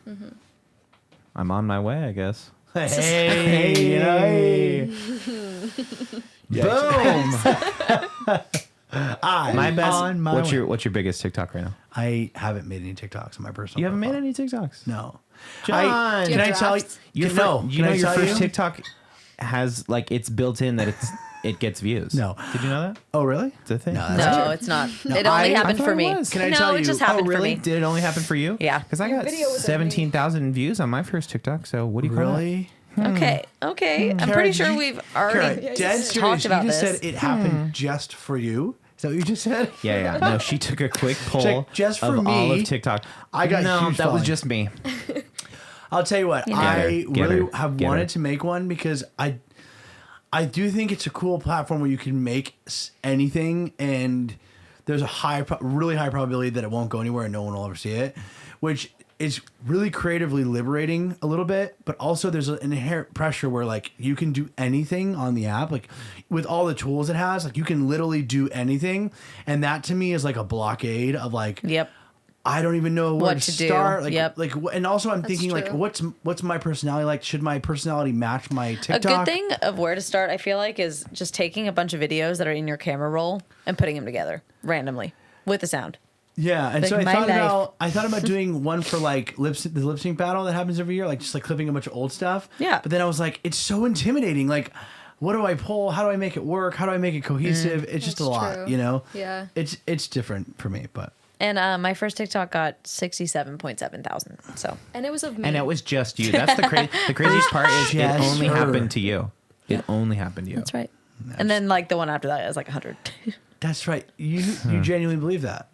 I'm on my way, I guess. Hey. Boom. My best. on my what's way. your biggest TikTok right now? I haven't made any TikToks on my personal. You haven't made profile. any TikToks? No. John! Do you Can I have tell you? drafts? Your can- fir- no. you Can know I your tell first you? TikTok has like it's built in that it gets views. No. Did you know that? Oh, really? It's a thing. No, that's No, true. it's not. No, it only I happened thought for it me. was. Can I no, tell it you- just Oh, happened really? for me. Did it only happen for you? Yeah. Because I Your got video was of me. 17,000 views on my first TikTok. So what do you call Really? Okay. I'm Kara, pretty did sure you- we've Kara, already Yeah, dead you just serious. talked about you just this. said it happened just for you. Is that what you just said? that? Yeah. No, she took a quick poll like, just for of all me, of TikTok. I got no, huge that was following. just me. I'll tell you what. Yeah. I Get her. really have Get her. wanted to make one because I do think it's a cool platform where you can make anything, and there's a really high probability that it won't go anywhere and no one will ever see it, which is really creatively liberating a little bit. But also there's an inherent pressure where like you can do anything on the app, like with all the tools it has, like you can literally do anything, and that to me is like a blockade of like. Yep. I don't even know where What to to do. start. Like, Yep. and also I'm thinking true. like, what's my personality like? Should my personality match my TikTok? A good thing of where to start, I feel like, is just taking a bunch of videos that are in your camera roll and putting them together randomly with the sound. Yeah, and Like so my life. I thought about doing one for like the lip sync battle that happens every year, like just like clipping a bunch of old stuff. Yeah. But then I was like, it's so intimidating. Like, what do I pull? How do I make it work? How do I make it cohesive? It's just a That's lot, true. you know. Yeah. It's different for me, but And my first TikTok got 67.7 thousand. So And it was of me. And it was just you. That's the craziest part is it Just only her. happened to you. It only happened to you. that's right. And then like the one after that is like 100. that's right. You genuinely believe that?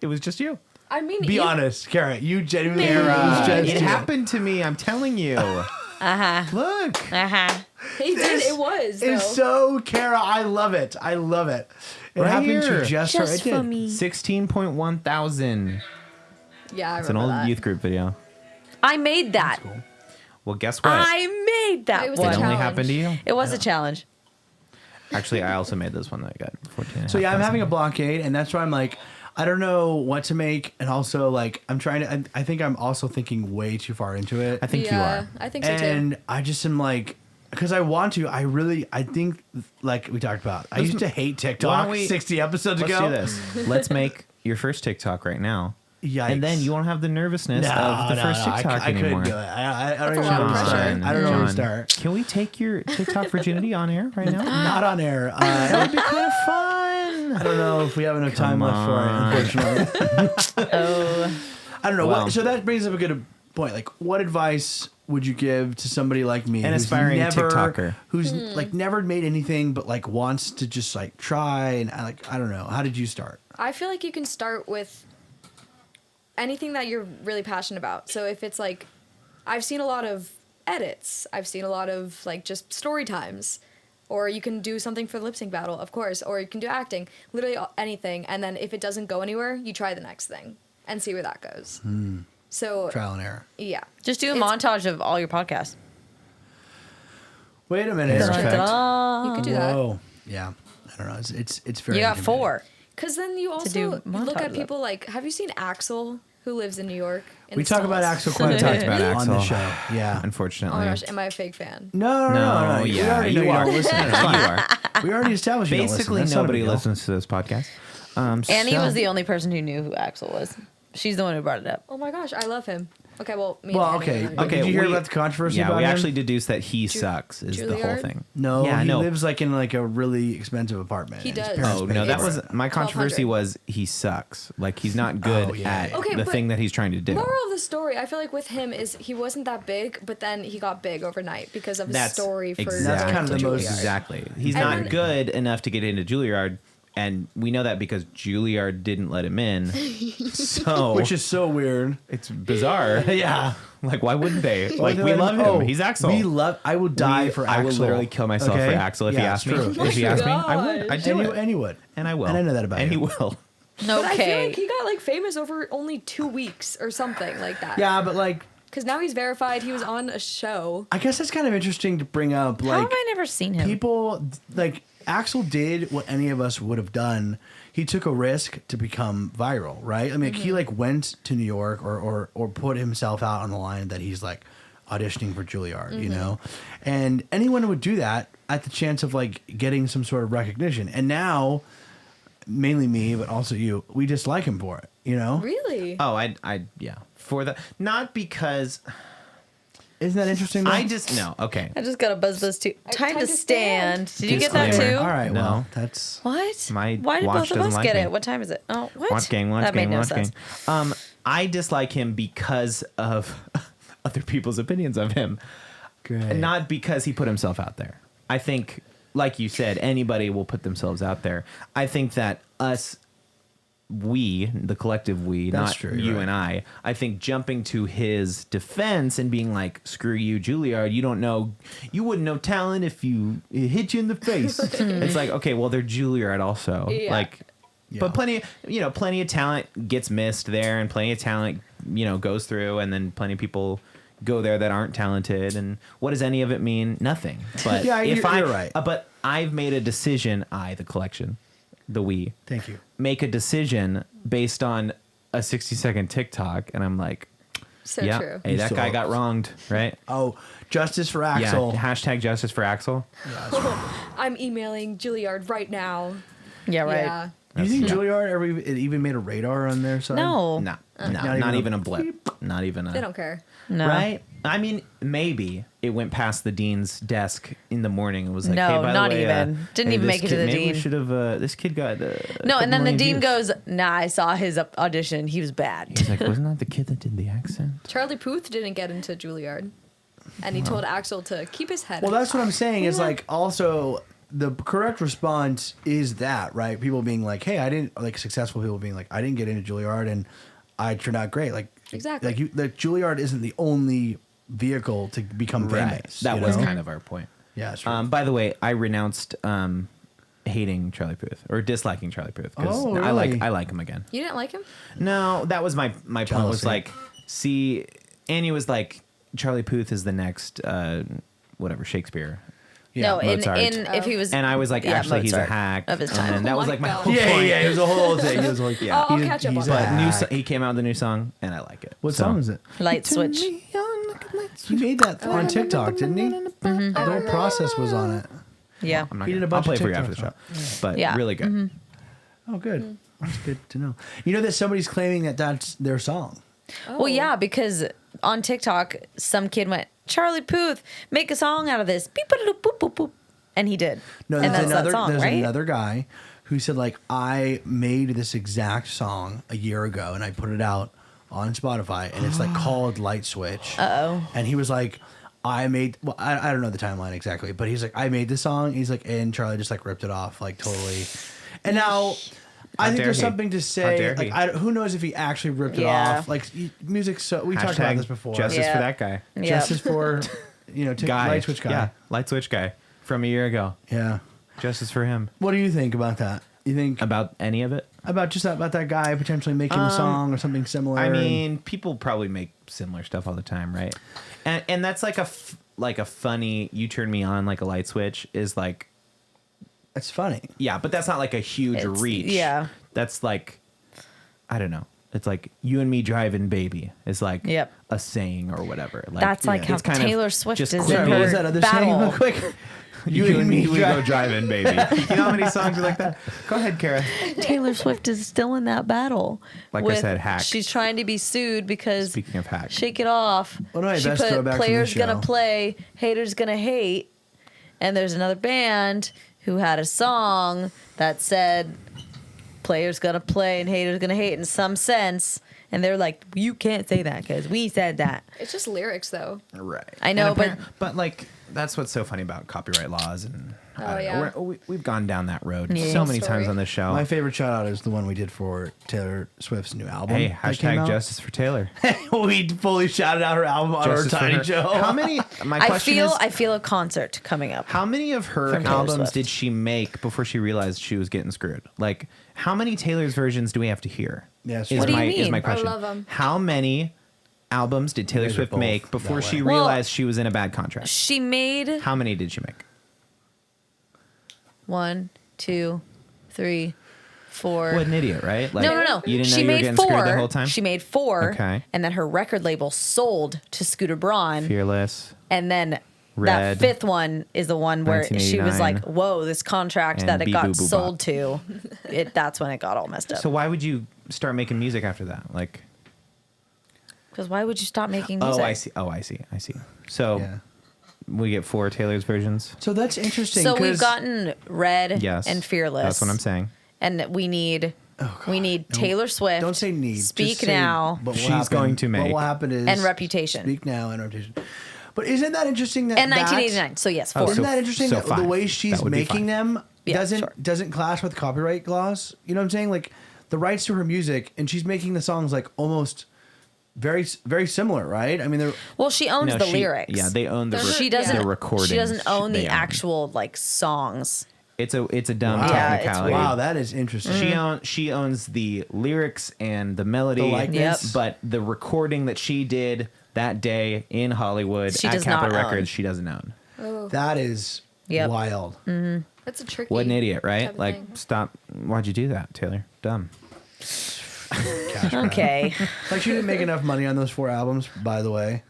It was just you. I mean, Be honest, Cara. You genuinely believe it was just It you. happened to me. I'm telling you. Look. He did. It was. It's though. so Cara. I love it. I love it. It Right happened to here. you just her. It did. 16.1 thousand. Yeah, I It's an remember old that. youth group video. I made that. Well, guess what? I made that It was it a one. only challenge. happened to you. It was a challenge. Actually, I also made this one that got 14. So yeah, I'm having a blockade, and that's why I'm like, I don't know what to make, and also like I'm trying to. I think I'm also thinking way too far into it, I think you are. I think so too. and I just am like, because I want to. I think like we talked about. I used to hate Why TikTok don't we- 60 episodes Let's ago. do this. Let's make your first TikTok right now. Yikes. And then you won't have the nervousness of the first TikTok I anymore. couldn't do it. I don't That's even a know lot where of to start. pressure. I don't know where to John, start. Can we take your TikTok virginity on air right now? Not on air. That would be kind of fun. I don't know if we have enough time left for it, unfortunately. Oh, I don't know. Well. So that brings up a good point. Like, what advice would you give to somebody like me, An who's aspiring TikToker. who's like never made anything but like wants to just like try and I don't know. How did you start? I feel like you can start with anything that you're really passionate about. So if it's like, I've seen a lot of edits, I've seen a lot of like just story times, or you can do something for the lip sync battle, of course, or you can do acting, literally anything. And then if it doesn't go anywhere, you try the next thing and see where that goes. So Trial and error. yeah, just do a It's- montage of all your podcasts. Wait a minute. Perfect. Ta-da. you could do that. Whoa. Yeah. I don't know. It's very. You got intimidating. 4. Because then you do also look montage at of people like, have you seen Axel, who lives in New York? in We the talk about Stalls? Axel quite a talked bit about on the Axel. show. Yeah. Oh Unfortunately. my gosh, am I a fake fan? No. No, We yeah, already know you are. don't listen. No, It's fine. you are. We already established you don't listen. Basically, That's not a nobody big deal. listens to this podcast. Annie so- was the only person who knew who Axel was. She's the one who brought it up. Oh my gosh, I love him. Okay, well, me Well, and Annie okay. are Okay. Did you hear about the controversy Yeah, about we him? actually deduced that he sucks is the whole Juilliard? thing. No, yeah, he no. lives like in like a really expensive apartment. He and his does. parents Oh pay no, for that it. was my controversy 1200. was he sucks. Like he's not good yeah, at yeah. Okay, the but thing that he's trying to do. Moral of the story, I feel like with him is he wasn't that big, but then he got big overnight because of his story for exactly, That's kind of the most- exactly. He's And not then- good enough to get into Juilliard, and we know that because Juilliard didn't let him in. So Which is so weird. it's bizarre. Yeah. Like why wouldn't they? Why Like they we let love him. Oh, He's Axel. We love. I would die for Axel. I would literally kill myself Okay? for Axel if he Yeah, asked it's me. true. If he asked me, I would. gosh. I'd do it. And you would. And I will. And I know that about and you. he will. But I feel Okay. like he got like famous over only 2 weeks or something like that. Yeah, but like, Because now he's verified. He was on a show. I guess that's kind of interesting to bring up. How Like, have I never seen him? people like Axel did what any of us would have done. He took a risk to become viral, right? I mean, like, he like went to New York or put himself out on the line that he's like auditioning for Juilliard, you know? And anyone would do that at the chance of like getting some sort of recognition. And now, mainly me, but also you, we dislike him for it, you know? Really? Oh, yeah. For the not because Isn't that interesting? Though? I just no. Okay. I just got a buzz too. Time to stand. Did you get that Disclaimer. too? All right, No. well, that's What? My Why did watch both of doesn't us like get me. it? What time is it? Oh, what? Watch gang, that made no watch sense. gang. I dislike him because of other people's opinions of him, great. not because he put himself out there. I think, like you said, anybody will put themselves out there. I think that we, the collective we, That's not true, you right. and I think jumping to his defense and being like, screw you, Juilliard, you wouldn't know talent if it hit you in the face. It's like, okay, well, they're Juilliard also. Yeah. Like, Yeah. but plenty of talent gets missed there, and plenty of talent, goes through, and then plenty of people go there that aren't talented. And what does any of it mean? Nothing. But Yeah, if you're right. But I've made a decision. The collection, the we, Thank you. make a decision based on a 60-second TikTok, and I'm like, So yeah, true. hey, that So- guy got wronged, right? Oh, justice for Axel. Yeah, hashtag justice for Axel. I'm emailing Juilliard right now. Yeah, right. Yeah. Do you think Juilliard ever even made a radar on their side? No. No, Not not even even a a blip. Not even a. They don't care. No. Right? I mean, maybe it went past the dean's desk in the morning and was like, No, hey, by not the way, even. Didn't hey, even this make it to kid- the maybe dean. We should have. This kid got. No, and then the couple dean million goes, "Nah, I saw his audition. He was bad." He's like, wasn't that the kid that did the accent? Charlie Puth didn't get into Juilliard. And he told Axel to keep his head. Well, that's what I'm saying. Is like also the correct response is that right? People being like, "Hey, I didn't," like successful people being like, "I didn't get into Juilliard and I turned out great." Like Exactly. like Juilliard isn't the only vehicle to become famous. That you was know? kind of our point. Yeah, it's true. By the way, I renounced hating Charlie Puth or disliking Charlie Puth because Oh, I really? like him again. You didn't like him? No, that was my point. Was Jealousy. like, see, Annie was like, Charlie Puth is the next whatever Shakespeare. No, Mozart. in if he was, And I was like, yeah, actually, he's a Mozart hack. of his And time. then that Oh was my like my God. whole yeah, point. yeah, it was a whole thing. He was like, Yeah. I'll he's- catch up he's on a that. hack. He came out with a new song, and I like it. What So- song is it? Light switch. He made that on TikTok, didn't he? The whole process was on it. Yeah. I'm not He did gonna, a bunch I'll play of for you after the TikToks. show. But Yeah. really good. Oh, good. That's good to know. You know that somebody's claiming that that's their song. Well, yeah, because on TikTok, some kid went, "Charlie Puth, make a song out of this." Beep, boop, boop, boop, boop. And he did. No, and there's that's another that song, there's right? another guy who said like I made this exact song a year ago and I put it out on Spotify and it's like called Light Switch. Uh-oh. And he was like, I don't know the timeline exactly, but he's like, I made this song. He's like, and Charlie just like ripped it off like totally. And now I think dare there's he. something to How say. dare Like, he. who knows if he actually ripped it Yeah. off? Like music. So we talked about Hashtag this before. Justice Yeah. for that guy. Yeah. Justice for Guy. Light Switch guy. Yeah, Light Switch guy from a year ago. Yeah. Justice for him. What do you think about that? You think About any of it? about that guy potentially making a song or something similar? I mean, people probably make similar stuff all the time, right? And that's like a funny. You turn me on like a light switch is like, it's funny. yeah, but that's not like a huge It's- reach. yeah. that's like, I don't know. It's like you and me driving, baby. It's like Yep. a saying or whatever. Like, That's like how it's kind of Taylor Swift is just in quippy. What was her that other saying real battle. quick? You and me, we go driving, baby. You know how many songs are like that? Go ahead, Cara. Taylor Swift is still in that battle. Like I said, hack. She's trying to be sued because Speaking of hack. Shake It Off. One of my she best put throwbacks from players the gonna show. play, haters gonna hate, and there's another band who had a song that said players gonna play and haters gonna hate in some sense, and they're like, you can't say that because we said that. It's just lyrics though. Right. I know, And but like that's what's so funny about copyright laws and I don't know. yeah. We've gone down that road Yeah. so many Story. times on this show. My favorite shout out is the one we did for Taylor Swift's new album. Hey, that came hashtag out. justice for Taylor. We fully shouted out her album on Justice our for tiny her. show. How many? My I question feel is, I feel a concert coming up. how many of her From Taylor albums Swift. did she make before she realized she was getting screwed? Like, how many Taylor's versions do we have to hear? Yes. Is What do you my is mean? my I question. love 'em. How many albums did Taylor These are Swift both make before that she way. realized she was in a bad contract? She made How many did she make? 1, 2, 3, 4. What an idiot, right? Like, No. You didn't know she you were made getting 4. screwed the whole time? She made 4. Okay. And then her record label sold to Scooter Braun. Fearless. And then Red. that 5th one is the one where she was 1989. like, whoa, this contract And that it Bee got Boo Boo sold Bop. to, that's when it got all messed up. So why would you start making music after that? Like, Because why would you stop making music? I see. So Yeah. we get 4 Taylor's versions. So that's interesting. So we've 'cause- gotten Red Yes. and Fearless. That's what I'm saying. And we need Taylor Swift. Don't say need. just Speak say now. what will She's happen- going to make. What will happen is And Reputation. Speak now and Reputation. But isn't that interesting that And that- 1989. So yes, 4. Oh, Isn't so- that interesting so that the 5. way she's That would be making 5. them Yeah, doesn't sure. doesn't clash with copyright laws? You know what I'm saying? Like the rights to her music, and she's making the songs like almost very similar, right? I mean, they're Well, she owns No, the she- lyrics. Yeah, they own the, They're- She Yeah. doesn't. the recordings. She doesn't own they the actual like songs. It's a dumb Wow. Yeah, it's technicality. weird. wow, that is interesting. She owns the lyrics and the melody, The likeness. Yep. but the recording that she did that day in Hollywood She at does Capitol not own. Records, she doesn't own. Oh, That is Yep. wild. that's a tricky. What an idiot, right? type of Like, thing. stop. Why'd you do that, Taylor? Dumb. Cash grab. Okay. Like she didn't make enough money on those 4 albums, by the way.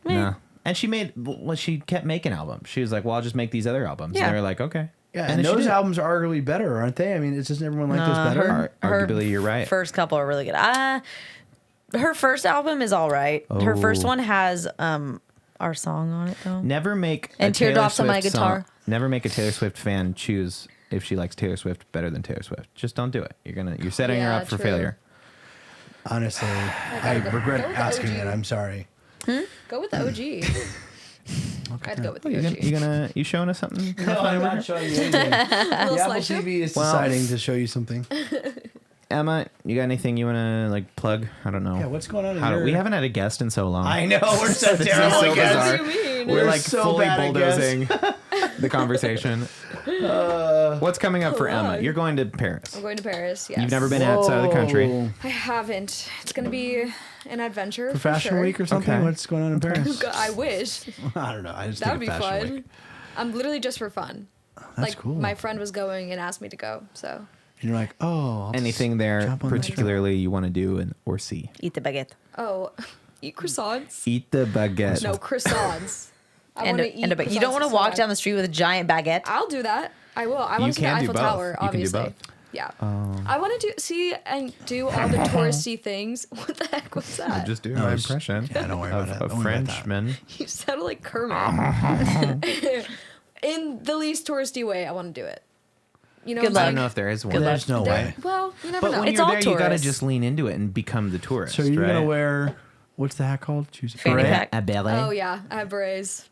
No. And she kept making albums. She was like, well, I'll just make these other albums. Yeah. And they were like, okay. Yeah, then and she those did. albums are arguably better, aren't they? I mean, it's just everyone like those better. Arguably, you're right. First couple are really good. Her first album is all right. Her first Oh. one has our song on it though. Never make And a Taylor Teardrops on My Swift Guitar. song- Never make a Taylor Swift fan choose if she likes Taylor Swift better than Taylor Swift. Just don't do it. You're setting her Yeah, up for true. failure. Honestly, I regret Go with asking OG. it. I'm sorry. Go with the OG. I'd go with the OG. You showing us something? No, I'm not showing you anything. Little The Apple slideshow. TV is Well- deciding to show you something. Emma, you got anything you want to like plug? I don't know. Yeah, what's going on in your... We haven't had a guest in so long. I know, we're so This is terrible so at guests. bizarre. What do you mean? We're We're like so fully bad at bulldozing the conversation. What's coming up for Emma? You're going to Paris. I'm going to Paris. Yes. You've never been outside of the country. Whoa. I haven't. It's gonna be an adventure. For Fashion sure. Week or something? Okay. What's going on in Paris? I wish I don't know. I just that would think be of Fashion fun. Week. I'm literally just for fun. That's like cool. my friend was going and asked me to go. So And you're like, oh. I'll Anything just there jump on that particularly you want to do or see? Eat the baguette. eat croissants. Eat the baguette. No croissants. I And wanna a, and a eat ba- you don't croissants want to so walk bad. down the street with a giant baguette. I'll do that. I will. I You want to see the can do Eiffel both. Tower. You can do Obviously. both. Yeah. I want to see all the touristy things. What the heck was that? Just doing No, my it's- impression yeah, don't worry about it. of Don't worry about that. Frenchman. You sounded like Kermit. In the least touristy way, I want to do it. You know Good what I I'm don't know saying? if there is one. Good luck. There's no way. Well, you never But know. when It's you're all there, you got to tourists. just lean into it and become the tourist. So you're right? going to wear, what's the hat called? Choose a Fanny beret? pack. a beret. Oh yeah, I have berets.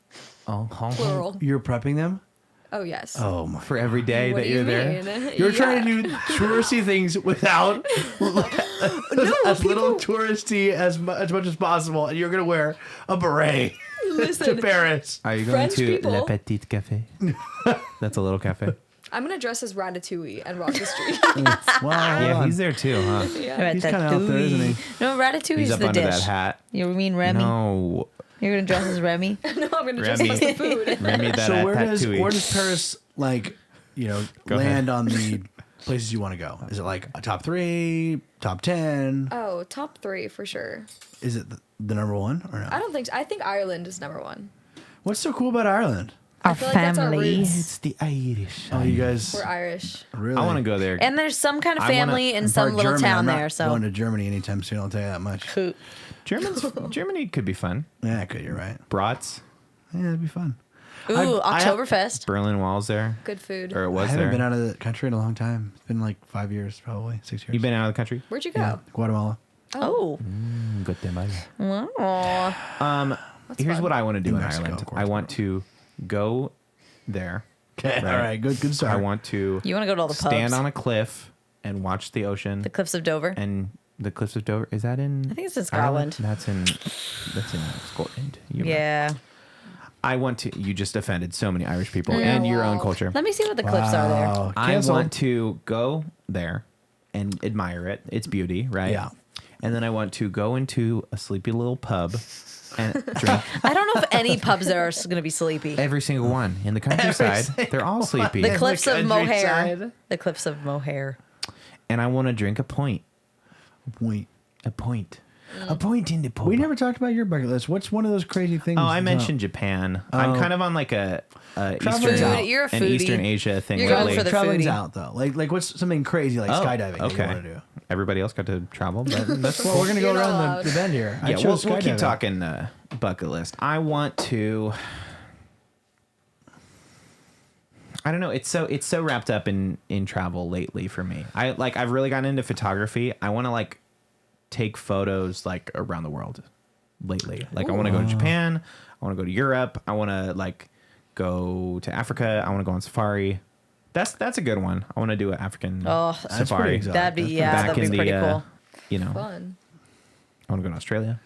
Oh, Plural. You're prepping them? Oh yes. Oh my. for every day What that do you're you there. mean? You're Yeah. trying to do touristy things without as little touristy as much as possible, and you're going to wear a beret to Listen, Paris. Are you going French to people- Le Petit Café? That's a little cafe. I'm gonna dress as Ratatouille and rock the street. Wow, Yeah, he's there too, huh? yeah. He's kinda out there, isn't he? No, Ratatouille He's is up the under dish. that hat. You mean Remy? No, You're gonna dress as Remy? No, I'm gonna dress Remy. as the food. Remy that So where does tattooey. Paris, like, Go land on the places you want to go? Is it like a top 3, top 10? Oh, top 3 for sure. Is it the number 1 or no? I don't think so. I think Ireland is number 1. What's so cool about Ireland? Our I feel like that's our family. roots. It's the Irish. Oh, you guys We're Irish. really? I want to go there. And there's some kind of I wanna- family in I'm some part little German. town I'm not there. So going to Germany anytime soon. I'll tell you that much. Germany could be fun. Yeah, good. You're right. Brats, Yeah, it'd be fun. Ooh, I- Oktoberfest. Berlin Wall's there, Good food. or it I was haven't there. been out of the country in a long time. It's been like 5 years, probably 6 years. You've been out of the country? Where'd you go? Yeah, Guatemala. Oh. Guatemala. Wow. Here's fun. what I want to do In in Mexico, Ireland. of course, I want to go there. Okay, all right, good start. I want to You want to go to all the stand pubs? on a cliff and watch the ocean. The Cliffs of Dover. And the Cliffs of Dover, is that in? I think it's in Ireland? Scotland. That's in Scotland. You're right. Yeah. I want to. You just offended so many Irish people Mm. and your own Wow. culture. Let me see what the cliffs are there. Wow, I canceled. want to go there and admire it, its beauty, right? Yeah. And then I want to go into a sleepy little pub and drink I don't know if any pubs there are going to be sleepy. every single one in the countryside. They're all sleepy. The Cliffs of Moher. countryside. The Cliffs of Moher. And I want to drink a pint. Wait. A point. A point in the pub. We never talked about your bucket list. What's one of those crazy things? Oh, I that's mentioned out? Japan. I'm Oh. kind of on like a Traveling's Eastern, out. You're a an foodie. Eastern Asia thing You're going lately. for the Traveling's foodie. out though. Like what's something crazy like skydiving that you want to do? Everybody else got to travel, but that's Well, we're gonna go You're not around allowed. the bend here. I yeah. chose We'll keep skydiving. talking bucket list. I want to. I don't know. It's so wrapped up in travel lately for me. I've really gotten into photography. I want to like take photos like around the world lately. Like I want to go to Japan. I want to go to Europe. I want to like go to Africa. I want to go on safari. That's a good one. I want to do an African Oh, That's pretty safari. exotic. That'd be, That's yeah, Back that'd in be pretty the, cool. You know, Fun. I want to go to Australia.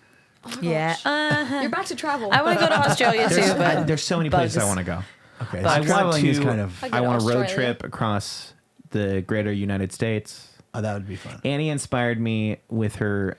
Yeah. You're back to travel. I want to go to Australia too, but There's so many places I want to go. Okay, I so want traveling is to- kind of Like I in want a road Australia? trip across the greater United States. that would be fun. Annie inspired me with her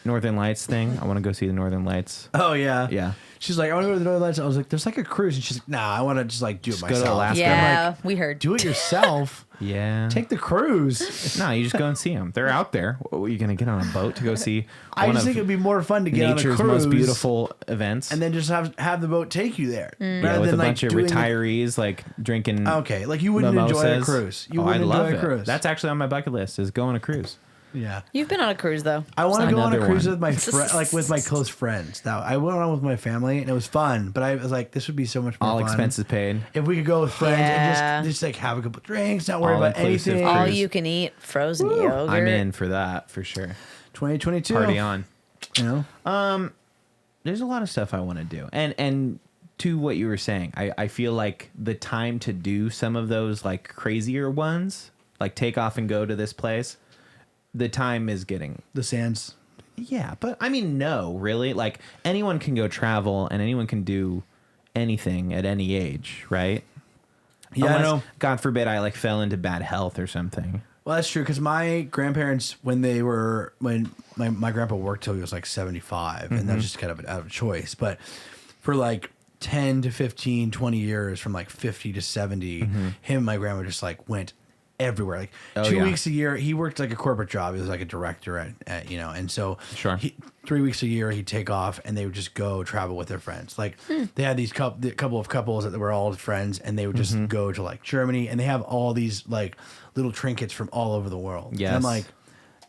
Northern Lights thing. I want to go see the Northern Lights. Oh yeah, Yeah. She's like, I want to go to the Northern Lights. I was like, there's like a cruise, and she's like, Nah, I want to just like do it Just go to myself. Alaska. I'm yeah, like, we heard. do it yourself. Yeah. Take the cruise. No, you just go and see them. They're out there. What, are you going to get on a boat to go see I one just of think it'd be more fun to get on a nature's cruise most beautiful events? and then just have the boat take you there. yeah, with a bunch of doing the- retirees like drinking Okay, like you wouldn't enjoy a mimosas. cruise. You Oh, wouldn't I'd love enjoy a it. cruise. That's actually on my bucket list is go on a cruise. yeah. You've been on a cruise though. I want to go on a Another cruise one. with my like with my close friends. Now I went on with my family and it was fun, but I was like, this would be so much more All fun expenses paid. if we could go with friends Yeah. and just like have a couple drinks, not worry about All-inclusive anything. All cruise. you can eat frozen yogurt. I'm in for that for sure. 2022, Party on. You know, There's a lot of stuff I want to do. And to what you were saying, I feel like the time to do some of those like crazier ones, like take off and go to this place, the time is getting. the sands. Yeah, but I mean, no, really. Like anyone can go travel and anyone can do anything at any age, right? Yeah, I Unless, know. God forbid I like fell into bad health or something. Well, that's true because my grandparents, when my grandpa worked till he was like 75, and that's just kind of out of choice. But for like 10 to 15, 20 years, from like 50 to 70, him and my grandma just like went everywhere. Like Oh, 2 yeah. weeks a year, he worked like a corporate job. He was like a director at and so Sure. 3 weeks a year he'd take off and they would just go travel with their friends. Like they had these couple of couples that were all friends and they would just go to like Germany and they have all these like little trinkets from all over the world. And Yes. I'm like,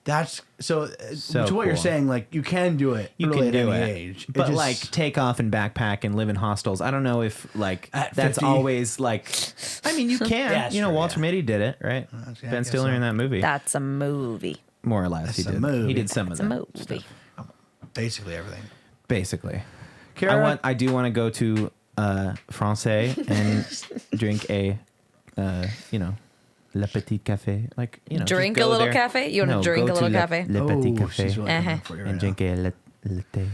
that's so to what you're cool. saying, like you can do it You really can do at any it, age. It but just- like take off and backpack and live in hostels. I don't know if like At that's 50? always like. I mean, you can. Yeah, it's you know, true, Walter yeah. Mitty did it, right? yeah, I Ben guess Stiller so. in that movie, That's a movie. more or less. That's He a did. movie. He did some It's of a that movie. stuff. basically everything. Basically, Cara, I do want to go to Francais and drink a, Le Petit Café, like just Drink go a little there. cafe? You wanna No, drink go a little to cafe? Le Petit oh, she's Café really Uh-huh. coming for you right and now. drink a latte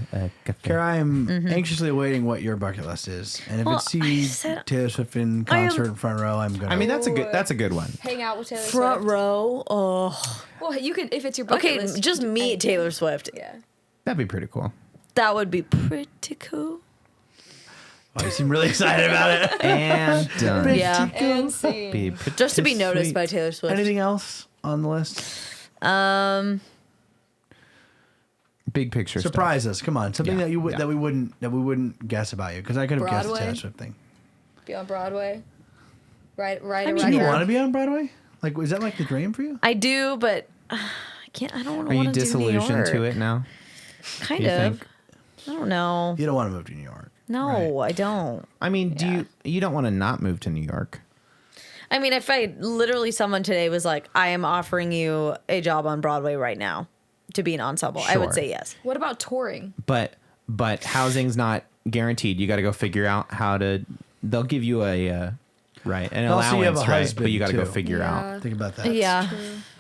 café. Cara, I'm anxiously awaiting what your bucket list is, and if Well, it's I see said- Taylor Swift in concert in front row, I'm gonna. I mean, that's a good one. Hang out with Taylor Front Swift. row. Oh. Well, you could if it's your bucket Okay, list. just do meet anything. Taylor Swift. Yeah. That'd be pretty cool. That would be pretty cool. Oh, you seem really excited about it. And done. Yeah. And scene. Be Just to be pretty noticed sweet. by Taylor Swift. Anything else on the list? Big picture stuff. Surprise us. Come on. Something Yeah, that you would yeah. that we wouldn't guess about you, because I could have guessed the Broadway? Taylor Swift thing. Be on Broadway. Right mean, Do around you Yeah. want to be on Broadway? Like, is that like the dream for you? I do, but I can't. I don't want Are to you do New disillusioned to York. it now? Kind you of. think? I don't know. You don't want to move to New York. No, Right. I don't. I mean, you don't want to not move to New York? I mean, if I literally someone today was like, I am offering you a job on Broadway right now to be an ensemble, I would Sure. say yes. What about touring? But housing's not guaranteed. You got to go figure out how to. They'll give you an Also, you have allowance, a right? husband, But you got to go too. figure out. Yeah. Think about that. Yeah,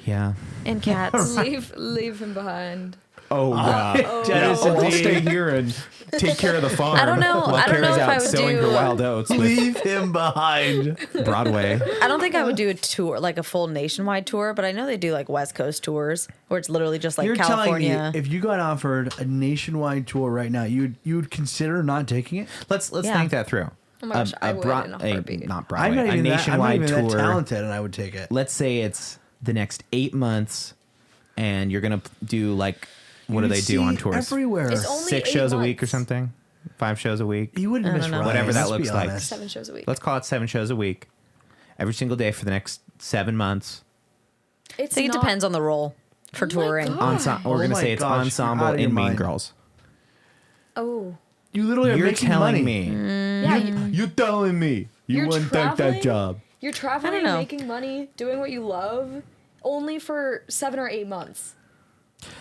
Yeah. and cats. Leave him behind. Oh yeah. Dennis and I'll Dean. stay here and take care of the farm. I don't know. While I don't know Kara's if out I would sowing her do- wild oats with Leave him behind. Broadway. I don't think I would do a tour, like a full nationwide tour, but I know they do like West Coast tours where it's literally just like You're California. telling me if you got offered a nationwide tour right now, you would consider not taking it? Let's Yeah. think that through. Oh my gosh, I would in a heartbeat. not Broadway. I'm not A even nationwide that tour. talented, and I would take it. Let's say it's the next 8 months, and you're gonna do like what do You'd they do on see tours? everywhere? It's only 6 8 shows a week or months. something. 5 shows a week. You wouldn't I miss don't know. Ryan, Whatever that let's be looks like. honest. 7 shows a week. Let's call it 7 shows a week, every single day for the next 7 months. I think it depends on the role for Oh my touring. God. We're Oh gonna my say it's gosh, you're ensemble out of your in Mean mind. Girls. Oh. You literally are You're making telling money. me. Yeah, You're telling me you You're wouldn't take that traveling? job. You're traveling, know. making money, doing what you love, only for 7 or 8 months.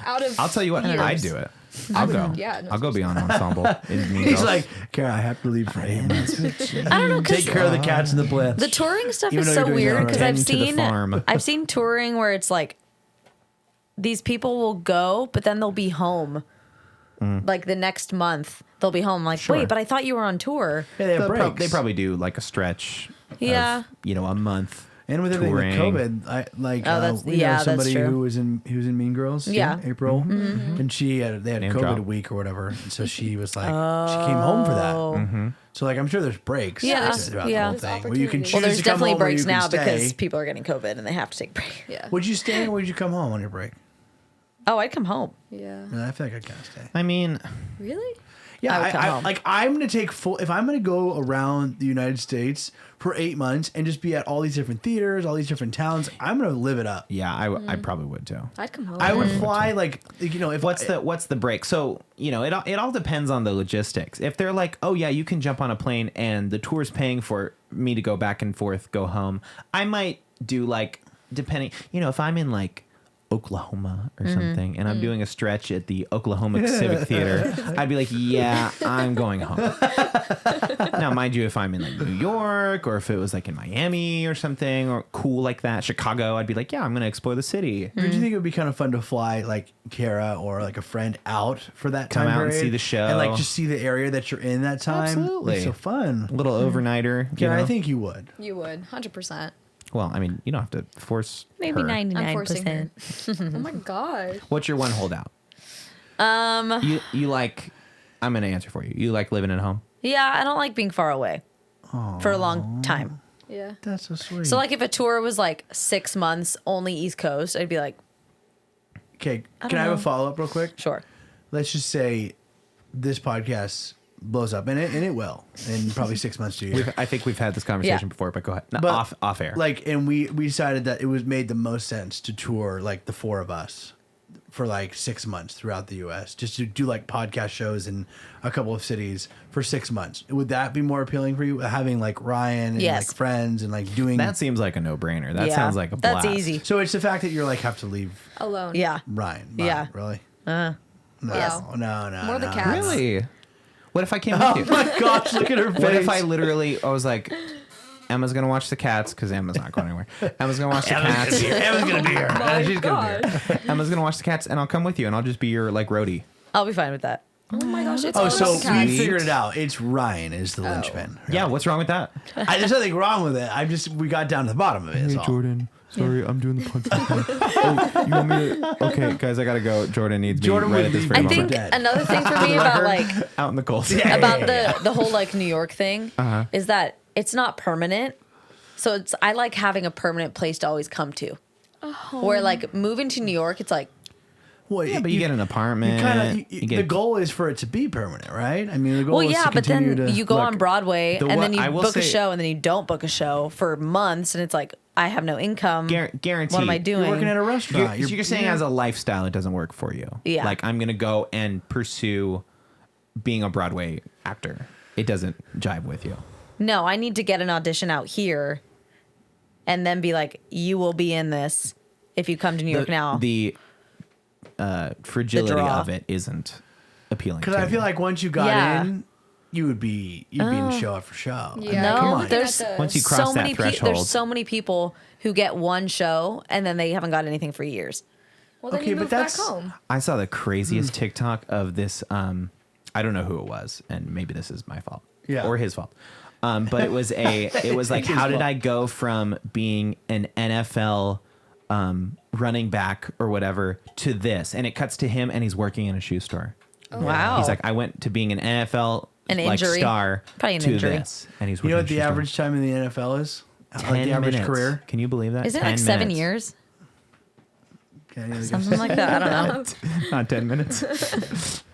Out of I'll tell you what, years. I'd do it. I'll go. yeah, no, I'll go be on ensemble in Mean He's Girls. like, Cara, I have to leave for 8 months. I don't know, Take because care of the cats and the plants. the touring stuff Even is though so you're doing that weird because already. I've Tend to the seen farm. I've seen touring where it's like these people will go, but then they'll be home. Like the next month, they'll be home. Like, Sure. wait, but I thought you were on tour. Yeah, they have breaks. They probably do like a stretch. Yeah. Of, a month. And with everything with touring. COVID, that's- we yeah, know that's somebody true. who was in Mean Girls. Yeah. April, and they had Name COVID drop. a week or whatever, and so she was like, she came home for that. Mm-hmm. So like, I'm sure there's breaks. Yeah, throughout yeah. the whole There's thing where you can opportunities. choose Well, there's to come definitely home or breaks you can now because stay. people are getting COVID and they have to take break. Yeah. Would you stay or would you come home on your break? Oh, I'd come home. Yeah. I feel like I'd kind of stay. I mean, Really? Yeah, I would come home. like I'm gonna take full. If I'm gonna go around the United States for 8 months and just be at all these different theaters, all these different towns, I'm gonna live it up. yeah, I probably would too. I'd come home. I would fly like if What's the break? So it all depends on the logistics. If they're like, oh yeah, you can jump on a plane and the tour's paying for me to go back and forth, go home, I might do like depending. If I'm in like Oklahoma or something, and I'm doing a stretch at the Oklahoma Civic Theater, I'd be like, yeah, I'm going home. Now, mind you, if I'm in like New York or if it was like in Miami or something or cool like that, Chicago, I'd be like, yeah, I'm gonna explore the city. Do you think it would be kind of fun to fly like Cara or like a friend out for that Come time out and period see the show. and like just see the area that you're in that time? Absolutely. It's so fun. A little overnighter. you Cara, I know? think you would. You would. 100%. Well, I mean, you don't have to force Maybe her. 99%. Oh my God. What's your one holdout? You like? I'm gonna answer for you. You like living at home? Yeah, I don't like being far away for a long time. Yeah. That's so sweet. So like if a tour was like 6 months, only East Coast, I'd be like, okay, I can I don't have a know. follow up real quick? sure. Let's just say this podcast blows up, and it will in probably 6 months to a year. I think we've had this conversation Yeah. before, but go ahead. No, But, off air. Like, and we decided that it was made the most sense to tour like the four of us for like 6 months throughout the U.S. just to do like podcast shows in a couple of cities for 6 months. Would that be more appealing for you? Having like Ryan and Yes. like friends and like doing that seems like a no-brainer. That Yeah, sounds like a blast. that's easy. So it's the fact that you're like have to leave Alone. Yeah. Ryan. Yeah. Really? Uh, No. Yes. No. More the no. cats. Really? What if I came Oh with you? my gosh! Look at her face. What if I was like, Emma's gonna watch the cats because Emma's not going anywhere. Emma's gonna watch the cats. Emma's gonna be here. My She's gonna be here. God. Emma's gonna watch the cats, and I'll come with you, and I'll just be your like roadie. I'll be fine with that. Oh my gosh. It's Oh, all so about cats. we figured it out. It's Ryan is the linchpin. Yeah, what's wrong with that? There's nothing wrong with it. There's we got down to the bottom of it. is all. Jordan, Sorry, I'm doing the punch. Oh, you want me to? Okay, guys, I gotta go. Jordan needs me Jordan right would at this be- very I moment. think another thing for me about like Out in the cold. about the whole like New York thing is that it's not permanent. So I like having a permanent place to always come to. Where like moving to New York, it's like Well, Yeah, but you get an apartment. the get goal is for it to be permanent, right? I mean, the goal well, is yeah, to but continue then to you go look, on Broadway the and what- then you I will book a say- show and then you don't book a show for months and it's like I have no income. guaranteed. What am I doing? You're working at a restaurant. You're saying as a lifestyle, it doesn't work for you. Yeah. Like I'm gonna go and pursue being a Broadway actor. It doesn't jive with you. No, I need to get an audition out here and then be like, you will be in this if you come to New York now. The fragility draw. of it isn't appealing. because to I feel you. like once you got Yeah. in, you'd be in show after show. Yeah, No, come on. there's Once you cross that threshold. there's so many people who get one show and then they haven't got anything for years. Well, then Okay, you but move back that's- home. I saw the craziest TikTok of this. I don't know who it was, and maybe this is my fault, Yeah. or his fault. But it was like, His how did fault. I go from being an NFL running back or whatever to this? And it cuts to him, and he's working in a shoe store. Wow. He's like, I went to being an NFL An like injury. star Probably an to injury. this, and he's You know working what the in a shoe average time in the NFL is? store. Like the average minutes. career? Can you believe that? Is it 10 like 7 minutes. years? Okay, I need to go Something like that. I don't know. Not 10 minutes.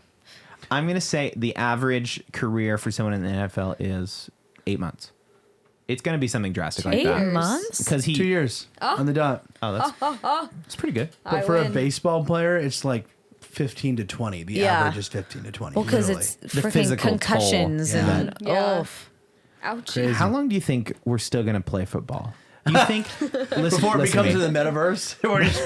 I'm going to say the average career for someone in the NFL is 8 months. It's going to be something drastic like 8 that. months? Because 2 years on the dot. Oh, that's pretty good. But I for a win. baseball player, it's like 15 to 20. The Yeah. average is 15 to 20. Well, because literally. it's The freaking physical concussions toll. and Yeah. oof. Ouch. Crazy. How long do you think we're still going to play football? Do you think Before it becomes to to me. the metaverse,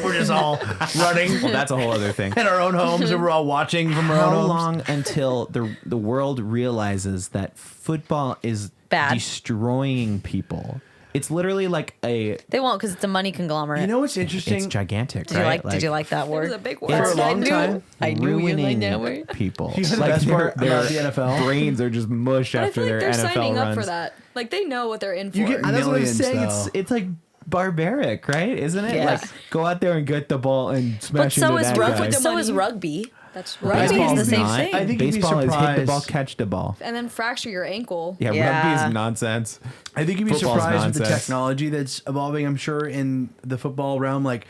we're just all running Well, that's a whole other thing. in our own homes and we're all watching from our own How homes. long until the world realizes that football is Bad. destroying people? It's literally like They won't because it's a money conglomerate. You know what's interesting? it's gigantic, did you right? like? Did you like that It word? was a big For word. a long time. I knew you like ruining that word. people. You know the best part about the NFL? brains are just mush But I after feel like their they're NFL signing runs. up for that. Like they know what they're in for. You get- That's what I'm Millions, saying. though. It's like barbaric, right? Isn't it? Yeah. Like go out there and get the ball and But smash so into is that rugby. guy. So is rugby. That's Rugby right. is Baseball's the same not. thing. I think you'd be baseball is hit the surprised. ball, catch the ball. And then fracture your ankle. Yeah, Yeah. rugby is nonsense. I think you'd be Football's surprised with the nonsense. technology that's evolving. I'm sure in the football realm, like